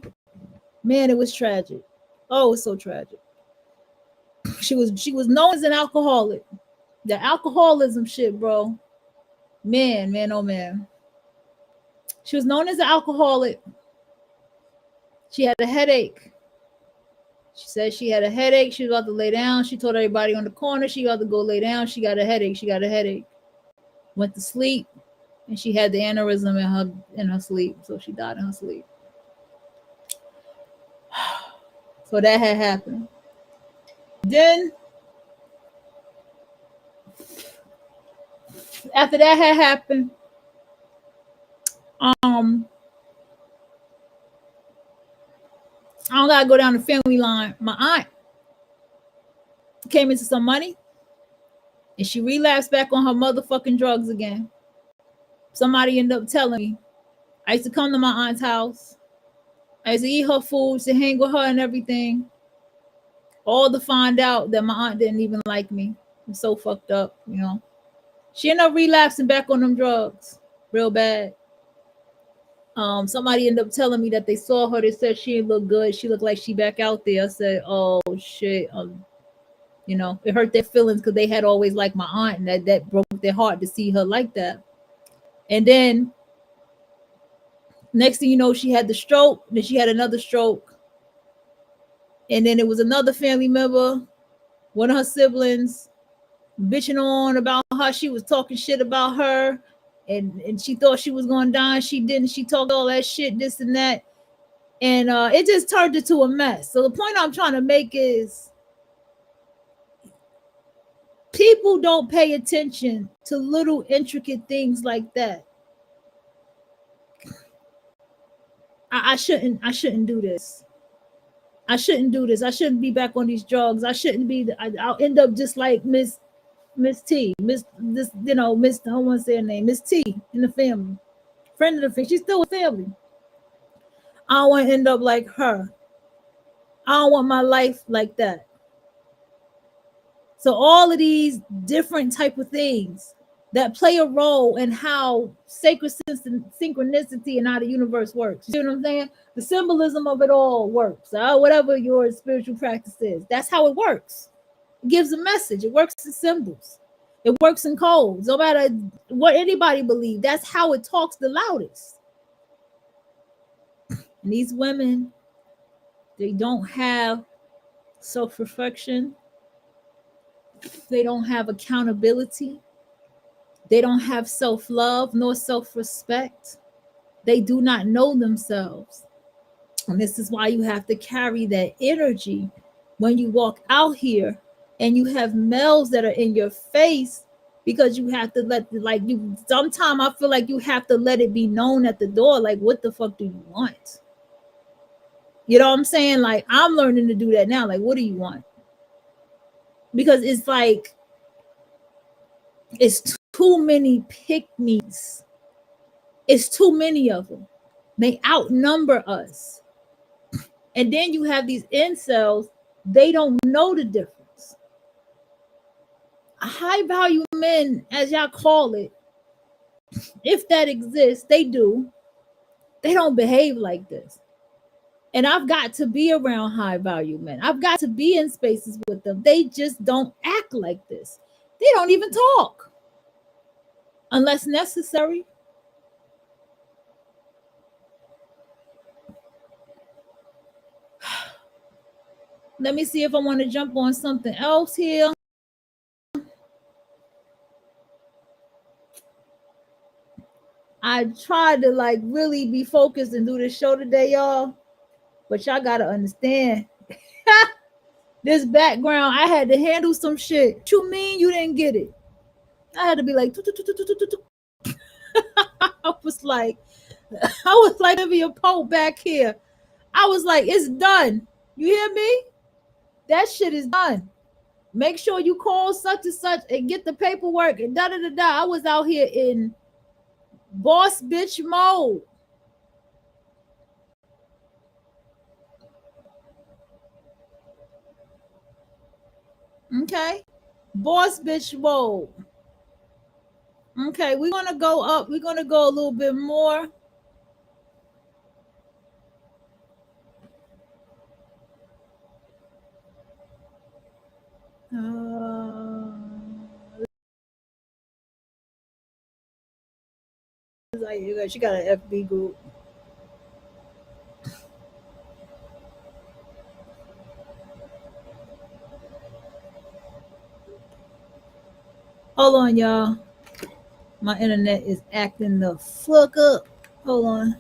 Speaker 1: Man, it was tragic. Oh, it's so tragic. She was known as an alcoholic. The alcoholism shit, bro. Man, oh man. She was known as an alcoholic. She had a headache. She said she had a headache. She was about to lay down. She told everybody on the corner she got to go lay down. She got a headache. Went to sleep, and she had the aneurysm in her sleep. So she died in her sleep. So that had happened. Then after that had happened, I don't gotta go down the family line. My aunt came into some money and she relapsed back on her motherfucking drugs again. Somebody ended up telling me. I used to come to my aunt's house. I used to eat her food, to hang with her and everything. All to find out that my aunt didn't even like me. I'm so fucked up, She ended up relapsing back on them drugs real bad. Somebody ended up telling me that they saw her. They said she didn't look good. She looked like she back out there. I said, oh shit. It hurt their feelings because they had always liked my aunt, and that broke their heart to see her like that. And then next thing you know, she had the stroke. Then she had another stroke. And then it was another family member, one of her siblings. bitching on about how she was talking shit about her, and she thought she was gonna die. She didn't. She talked all that shit, this and that, and it just turned into a mess. So the point I'm trying to make is, people don't pay attention to little intricate things like that. I shouldn't do this. I shouldn't do this. I shouldn't be back on these drugs. I shouldn't be. I'll end up just like Miss T, Miss this, Miss, I don't want to say her name, Miss T in the family, friend of the family. She's still a family. I don't want to end up like her. I don't want my life like that. So all of these different type of things that play a role in how sacred synchronicity and how the universe works. You see what I'm saying? The symbolism of it all works. Whatever your spiritual practice is, that's how it works. It gives a message. It works in symbols. It works in codes. No matter what anybody believes, that's how it talks the loudest. And these women, they don't have self-reflection. They don't have accountability. They don't have self-love nor self-respect. They do not know themselves. And this is why you have to carry that energy when you walk out here and you have males that are in your face, because you have to sometimes I feel like you have to let it be known at the door, like, what the fuck do you want? You know what I'm saying? Like, I'm learning to do that now. Like, what do you want? Because it's like, it's too many pick-me's. It's too many of them. They outnumber us. And then you have these incels, they don't know the difference. High value men, as y'all call it, if that exists, they do. They don't behave like this. And I've got to be around high value men. I've got to be in spaces with them. They just don't act like this. They don't even talk unless necessary. Let me see if I want to jump on something else here. I tried to really be focused and do this show today, y'all. But y'all got to understand. This background, I had to handle some shit. What you mean you didn't get it? I had to be like, I was like Olivia Pope back here. I was like, it's done. You hear me? That shit is done. Make sure you call such and such and get the paperwork and da da da da. I was out here in boss bitch mode. Okay. Boss bitch mode. Okay, we're gonna go up. We're gonna go a little bit more. She got an FB group. Hold on, y'all. My internet is acting the fuck up. Hold on.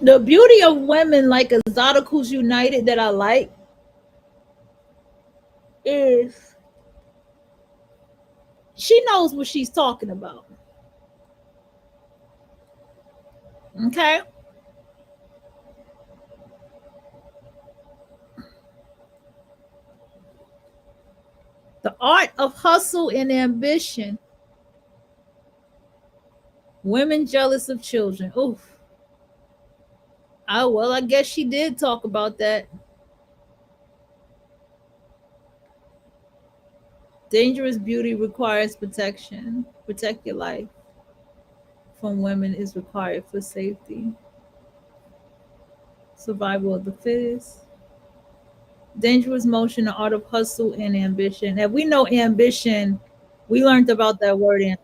Speaker 1: The beauty of women like Exoticals United that I like is she knows what she's talking about. Okay? The art of hustle and ambition. Women jealous of children. Oof. Oh, well, I guess she did talk about that. Dangerous beauty requires protection. Protect your life from women is required for safety. Survival of the fittest. Dangerous motion, the art of hustle and ambition. And we know ambition We learned about that word in.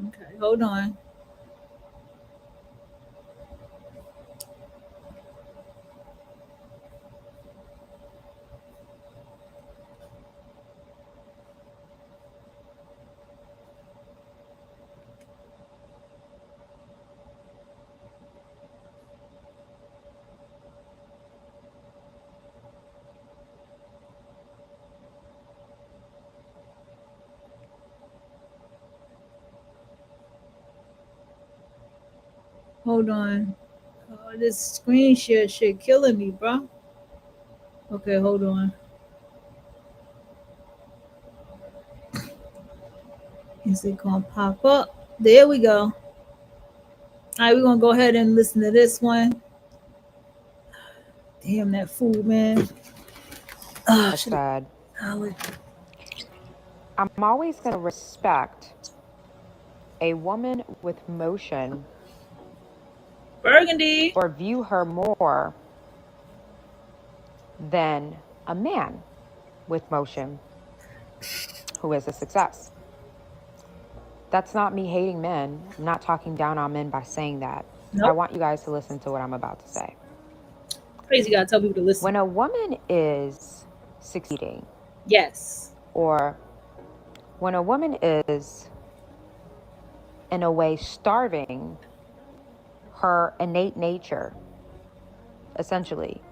Speaker 1: Okay, hold on. Hold on. Oh, this screen share shit killing me, bro. Okay, hold on. Is it gonna pop up? There we go. All right, we're gonna go ahead and listen to this one. Damn that food, man. Oh,
Speaker 6: It
Speaker 1: should have.
Speaker 6: said,
Speaker 1: Oh,
Speaker 6: I'm always going to respect a woman with motion
Speaker 1: Burgundy.
Speaker 6: or view her more than a man with motion who is a success. That's not me hating men. I'm not talking down on men by saying that. I
Speaker 1: Nope.
Speaker 6: want you guys to listen to what I'm about to say.
Speaker 1: Crazy. Gotta tell people to listen.
Speaker 6: When a woman is succeeding,
Speaker 1: Yes.
Speaker 6: or when a woman is, in a way, starving her innate nature, essentially,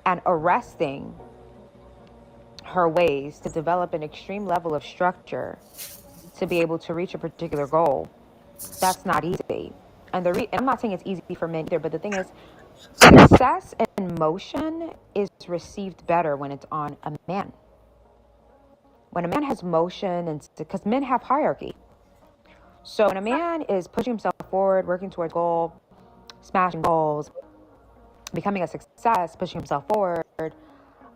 Speaker 6: and arresting her ways to develop an extreme level of structure to be able to reach a particular goal, that's not easy. And I'm not saying it's easy for men either, but the thing is, success and motion is received better when it's on a man. When a man has motion, and because men have hierarchy. So when a man is pushing himself forward, working towards goal, smashing goals, becoming a success, pushing himself forward,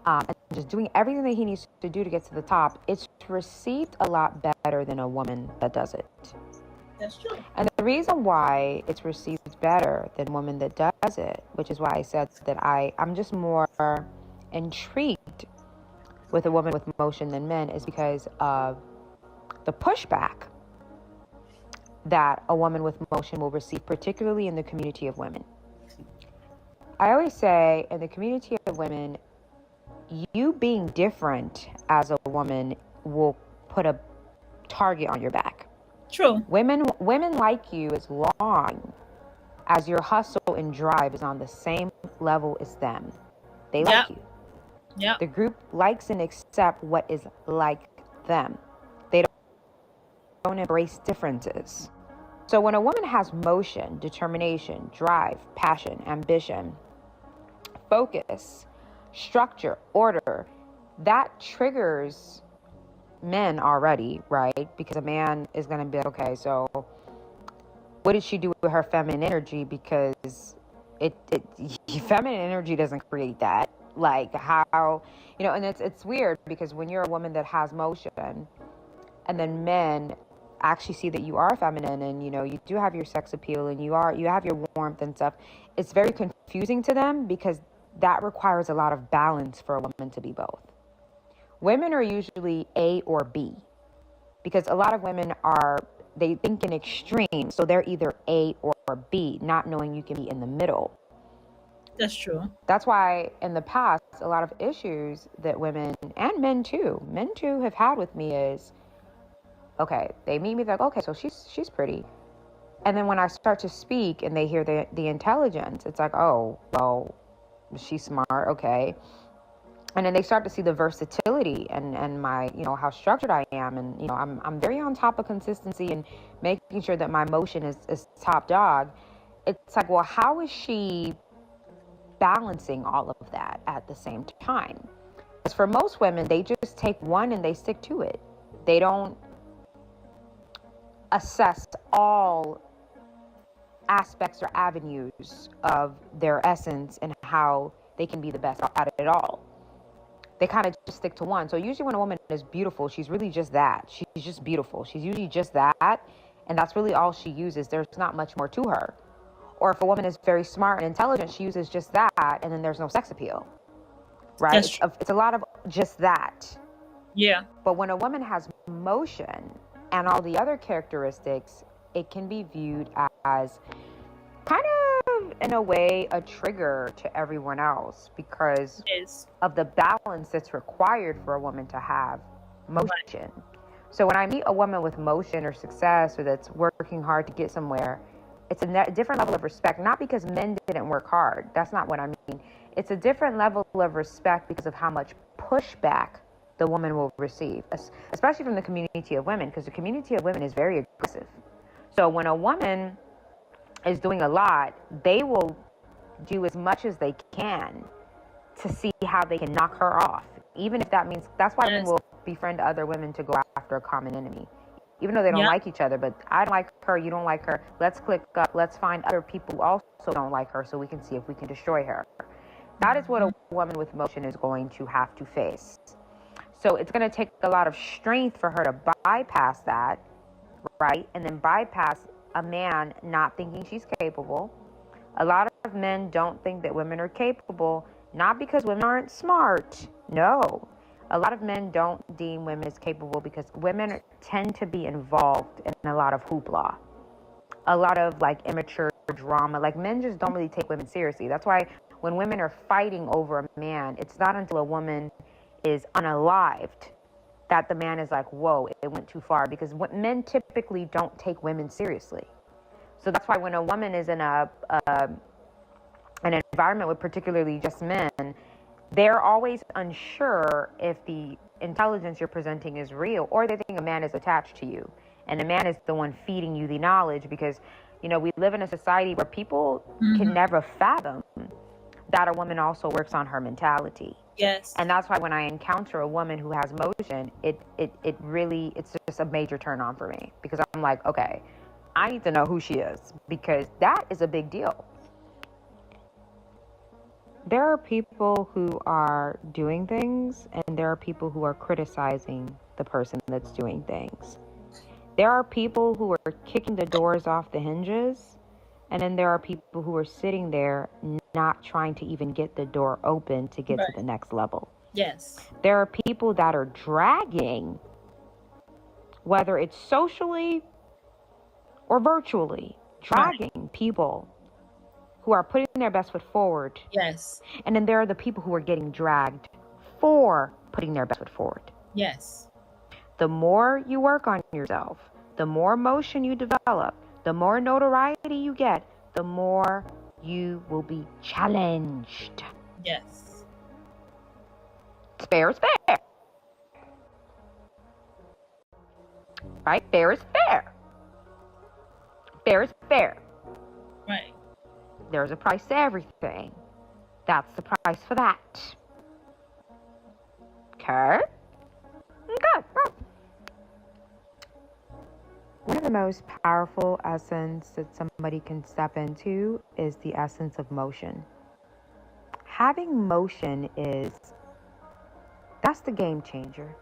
Speaker 6: and just doing everything that he needs to do to get to the top, it's received a lot better than a woman that does it.
Speaker 1: That's true.
Speaker 6: And the reason why it's received better than a woman that does it, which is why I said that I'm just more intrigued with a woman with motion than men, is because of the pushback that a woman with motion will receive, particularly in the community of women. I always say, in the community of women, you being different as a woman will put a target on your back.
Speaker 1: True.
Speaker 6: Women like you as long as your hustle and drive is on the same level as them. They like you.
Speaker 1: Yeah.
Speaker 6: The group likes and accept what is like them. They don't embrace differences. So when a woman has motion, determination, drive, passion, ambition, focus, structure, order, that triggers men already, right? Because a man is going to be like, okay, so what did she do with her feminine energy? Because feminine energy doesn't create that. Like how, and it's weird because when you're a woman that has motion and then men actually see that you are feminine and, you do have your sex appeal and you have your warmth and stuff, it's very confusing to them because that requires a lot of balance for a woman to be both. Women are usually A or B because a lot of women they think in extremes. So they're either A or B, not knowing you can be in the middle.
Speaker 1: That's true.
Speaker 6: That's why in the past, a lot of issues that women and men too have had with me is, okay, they meet me, they're like, okay, so she's pretty. And then when I start to speak and they hear the intelligence, it's like, oh, well, she's smart, okay. And then they start to see the versatility and my, how structured I am. And, I'm very on top of consistency and making sure that my motion is top dog. It's like, well, how is she balancing all of that at the same time? Because for most women, they just take one and they stick to it. They don't assess all aspects or avenues of their essence and how they can be the best at it all. They kind of just stick to one. So usually when a woman is beautiful, she's really just that. She's just beautiful. She's usually just that. And that's really all she uses. There's not much more to her. Or if a woman is very smart and intelligent, she uses just that. And then there's no sex appeal. Right? It's a lot of just that.
Speaker 1: Yeah.
Speaker 5: But when a woman has motion and all the other characteristics, it can be viewed as kind of, in a way, a trigger to everyone else because of the balance that's required for a woman to have motion. So when I meet a woman with motion or success or that's working hard to get somewhere, it's a different level of respect, not because men didn't work hard. That's not what I mean. It's a different level of respect because of how much pushback the woman will receive, especially from the community of women, because the community of women is very aggressive. So when a woman is doing a lot, they will do as much as they can to see how they can knock her off, even if that means, that's why women will befriend other women to go after a common enemy, even though they don't like each other. But I don't like her, you don't like her, let's click up, let's find other people who also don't like her so we can see if we can destroy her. That is what a woman with motion is going to have to face. So it's going to take a lot of strength for her to bypass that, right? And then bypass a man not thinking she's capable. A lot of men don't think that women are capable, not because women aren't smart. No. A lot of men don't deem women as capable because women tend to be involved in a lot of hoopla, a lot of like immature drama. Like, men just don't really take women seriously. That's why when women are fighting over a man, it's not until a woman is unalived that the man is like, whoa, it went too far, because men typically don't take women seriously. So that's why when a woman is in an environment with particularly just men, they're always unsure if the intelligence you're presenting is real, or they think a man is attached to you and a man is the one feeding you the knowledge, because, you know, we live in a society where people can never fathom that a woman also works on her mentality.
Speaker 1: Yes.
Speaker 5: And that's why when I encounter a woman who has motion, it really, it's just a major turn on for me, because I'm like, okay, I need to know who she is, because that is a big deal. There are people who are doing things, and there are people who are criticizing the person that's doing things. There are people who are kicking the doors off the hinges, and then there are people who are sitting there not trying to even get the door open to get to the next level.
Speaker 1: Yes.
Speaker 5: There are people that are dragging, whether it's socially or virtually, dragging people who are putting their best foot forward.
Speaker 1: Yes.
Speaker 5: And then there are the people who are getting dragged for putting their best foot forward.
Speaker 1: Yes.
Speaker 5: The more you work on yourself, the more motion you develop, the more notoriety you get, the more you will be challenged.
Speaker 1: Yes.
Speaker 5: Fair is fair. Right? Fair is fair. Fair is fair.
Speaker 1: Right.
Speaker 5: There's a price to everything. That's the price for that. Okay? Okay. One of the most powerful essence that somebody can step into is the essence of motion. Having motion that's the game changer.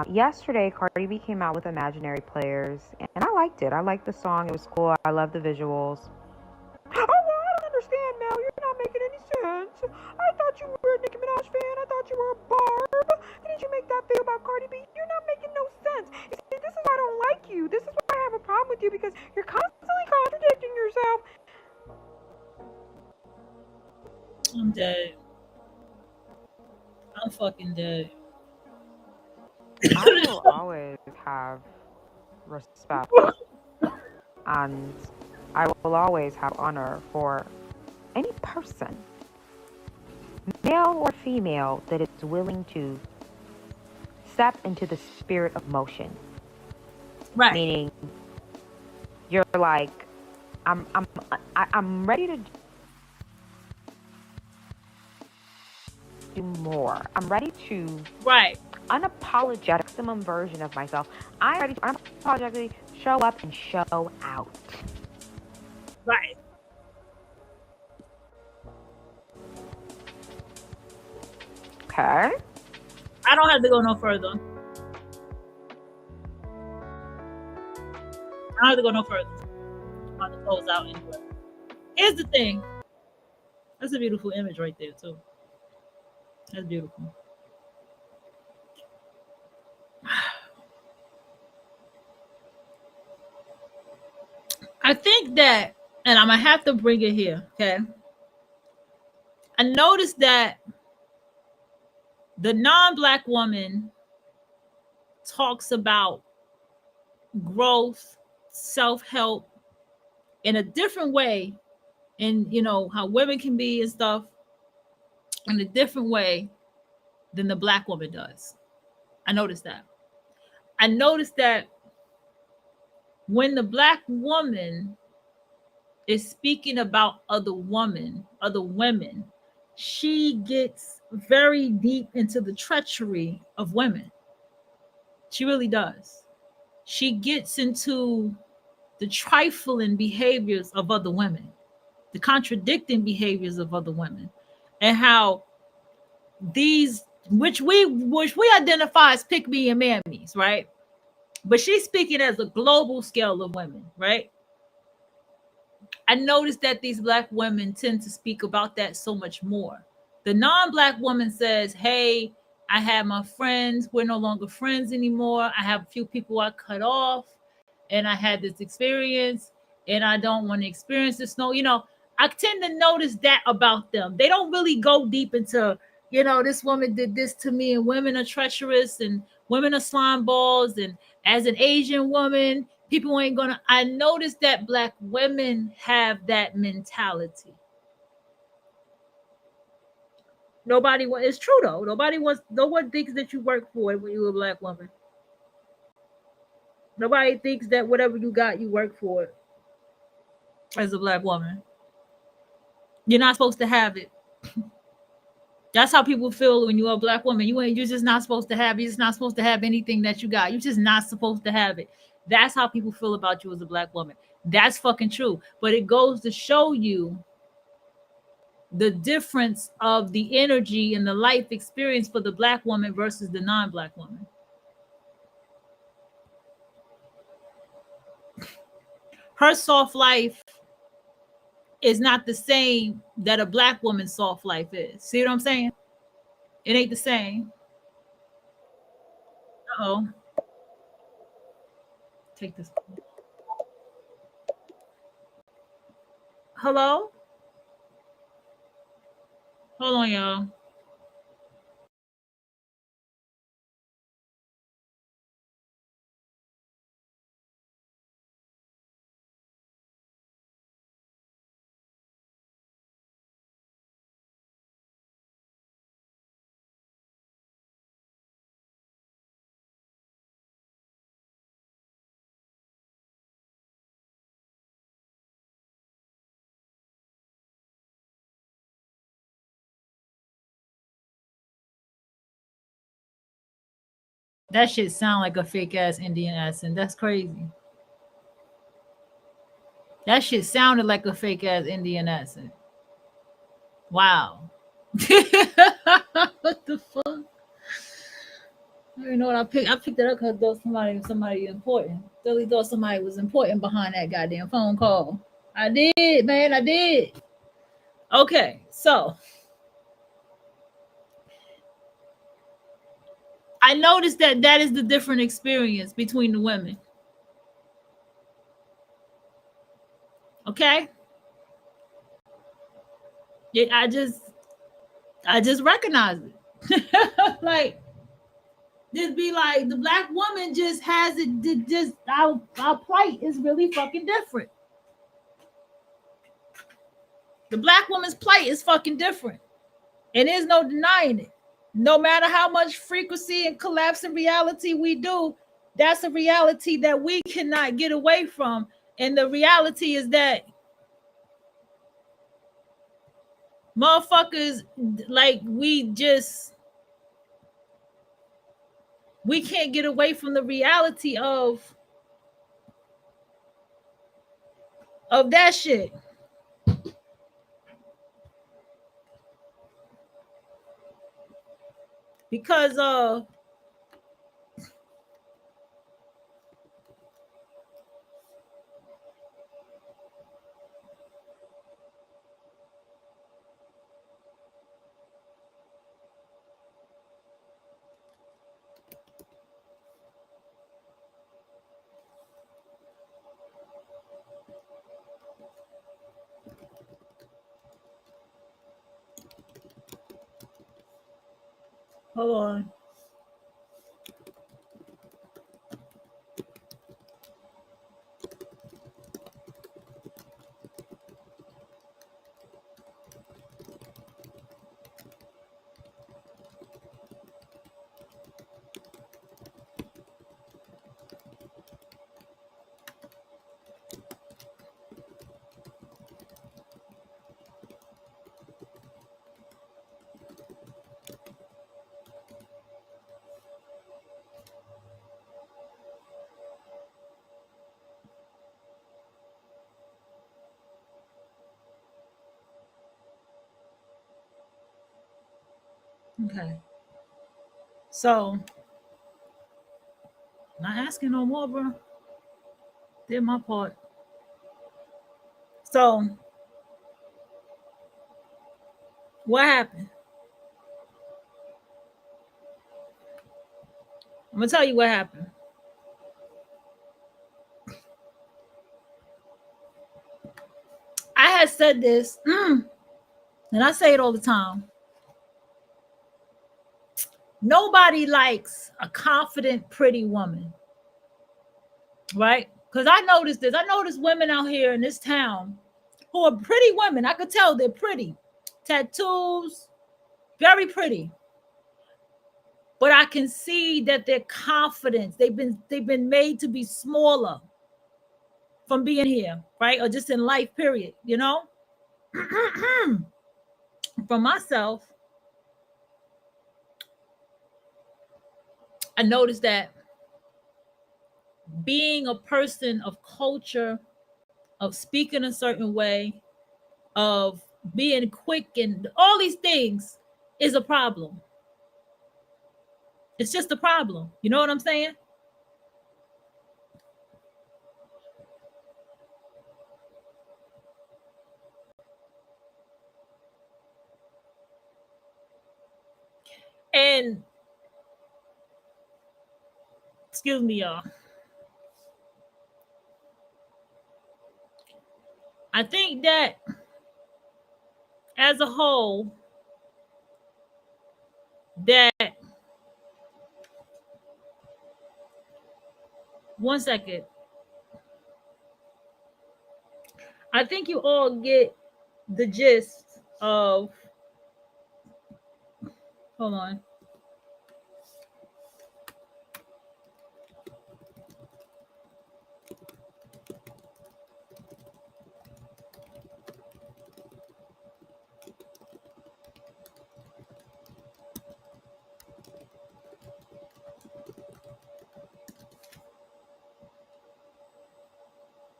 Speaker 5: Yesterday, Cardi B came out with Imaginary Players, and I liked it. I liked the song. It was cool. I love the visuals. Oh, well, I don't understand, Mel. You're not making any sense. I thought you were a Nicki Minaj fan. I thought you were a Barb. Didn't you make that video about Cardi B? You're not making no sense. You see, this is why I don't like you. This is why I have a problem with you, because you're constantly contradicting yourself.
Speaker 1: I'm dead. I'm fucking dead.
Speaker 5: I will always have respect, and I will always have honor for any person, male or female, that is willing to step into the spirit of motion.
Speaker 1: Right.
Speaker 5: Meaning, you're like, I'm ready to do more. I'm ready to unapologetic maximum version of myself. I'm ready to unapologetically show up and show out.
Speaker 1: Right.
Speaker 5: Okay.
Speaker 1: I don't have to go no further. I don't have to go no further. I'm about to close out anyway. Here's the thing. That's a beautiful image right there, too. That's beautiful. I think that, and I'm gonna have to bring it here, okay? I noticed that the non-black woman talks about growth, self-help in a different way, and you know how women can be and stuff in a different way than the black woman does. I noticed that. I noticed that when the black woman is speaking about other women, she gets very deep into the treachery of women. She really does. She gets into the trifling behaviors of other women, the contradicting behaviors of other women, and how these, which we identify as pick me and mammies, right? But she's speaking as a global scale of women, right? I noticed that these black women tend to speak about that so much more. The non-black woman says, hey, I have my friends, we're no longer friends anymore. I have a few people I cut off, and I had this experience, and I don't want to experience this. No, you know, I tend to notice that about them. They don't really go deep into, you know, this woman did this to me, and women are treacherous, and women are slime balls, and as an Asian woman, people ain't gonna. I noticed that black women have that mentality. Nobody wants. It's true though. Nobody wants. No one thinks that you work for it when you're a black woman. Nobody thinks that whatever you got, you work for it as a black woman. You're not supposed to have it. That's how people feel when you're a black woman. You're just not supposed to have. You're just not supposed to have anything that you got. You're just not supposed to have it. That's how people feel about you as a black woman. That's fucking true. But it goes to show you the difference of the energy and the life experience for the black woman versus the non-black woman. Her soft life is not the same that a black woman's soft life is. See what I'm saying? It ain't the same. Uh-oh. Take this. Hello? Hold on, y'all. That shit sound like a fake ass Indian accent. That's crazy. That shit sounded like a fake ass Indian accent. Wow. What the fuck? You know what I picked? I picked it up because I thought somebody important. Really thought somebody was important behind that goddamn phone call. I did, man. I did. Okay, so I noticed that that is the different experience between the women. Okay, I just recognize it. Like, just be like, the black woman just has it. Just our plight is really fucking different. The black woman's plight is fucking different, and there's no denying it. No matter how much frequency and collapse in reality we do, that's a reality that we cannot get away from. And the reality is that motherfuckers, like, we can't get away from the reality of that shit. Because Hold on. Okay. So, not asking no more, bro. Did my part. So, what happened? I'm gonna tell you what happened. I had said this, and I say it all the time. Nobody likes a confident, pretty woman, right? Because I noticed this. I noticed women out here in this town who are pretty women. I could tell they're pretty. Tattoos, very pretty. But I can see that their confidence, they've been made to be smaller from being here, right? Or just in life, period, you know? For myself, I noticed that being a person of culture, of speaking a certain way, of being quick and all these things is a problem. It's just a problem. You know what I'm saying? And excuse me, y'all. I think that as a whole, that one second. I think you all get the gist of, hold on.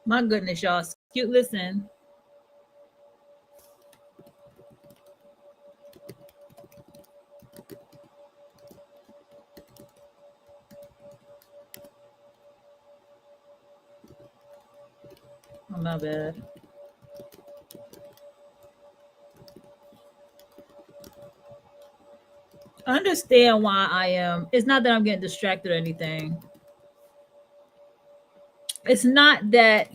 Speaker 1: My goodness, y'all. Listen. Oh, my bad. I understand why I am. It's not that I'm getting distracted or anything. It's not that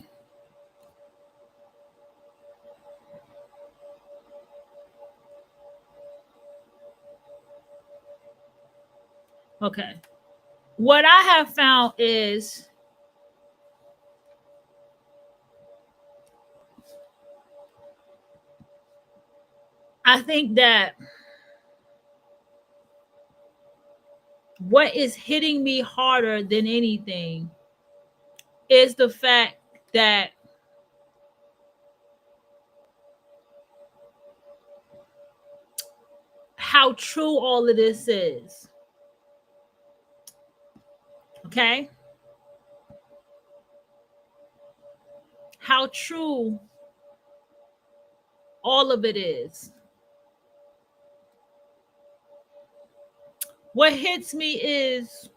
Speaker 1: okay. What I have found is I think that what is hitting me harder than anything is the fact that how true all of this is. Okay? How true all of it is. What hits me is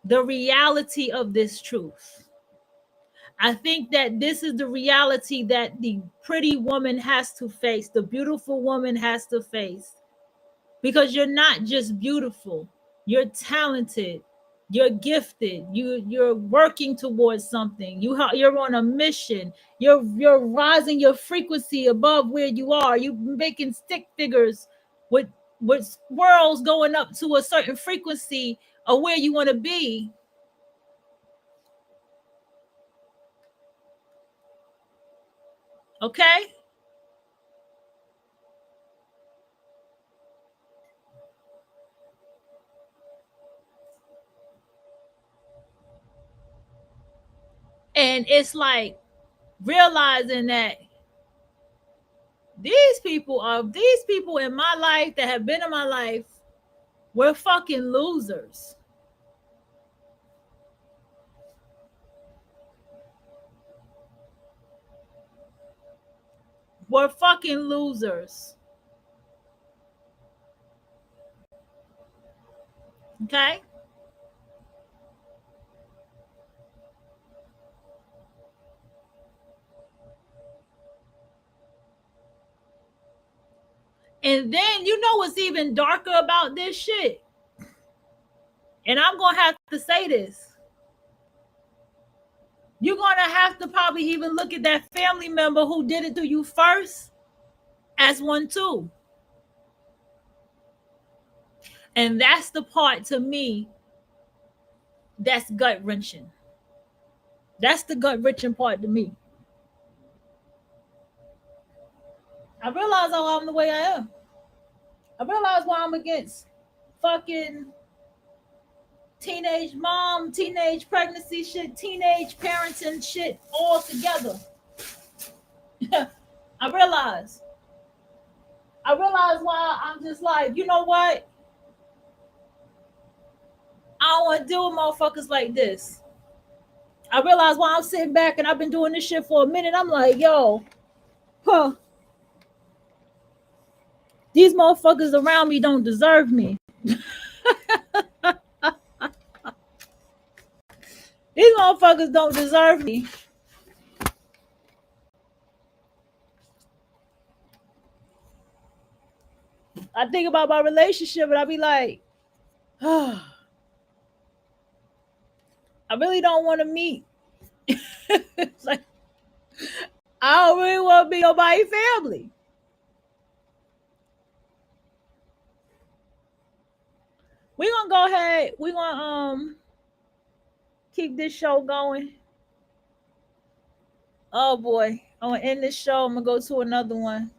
Speaker 1: the reality of this truth. I think that this is the reality that the pretty woman has to face, the beautiful woman has to face. Because you're not just beautiful, you're talented, you're gifted, you're working towards something. You're on a mission. You're rising your frequency above where you are. You're making stick figures with with worlds going up to a certain frequency of where you want to be. Okay? And it's like realizing that these people in my life that have been in my life, we're fucking losers. We're fucking losers. Okay? And then you know what's even darker about this shit? And I'm going to have to say this. You're going to have to probably even look at that family member who did it to you first as one too. And that's the part to me that's gut-wrenching. That's the gut-wrenching part to me. I realize how I'm the way I am. I realize why I'm against fucking teenage mom, teenage pregnancy shit, teenage parenting shit all together. I realize why I'm just like, you know what? I don't want to deal with motherfuckers like this. I realize why I'm sitting back and I've been doing this shit for a minute. I'm like, yo, these motherfuckers around me don't deserve me. These motherfuckers don't deserve me. I think about my relationship and I be like, I really don't want to meet. It's like, I don't really want to be nobody's family. We're gonna go ahead. We're gonna keep this show going. Oh boy, I'm gonna end this show. I'm gonna go to another one.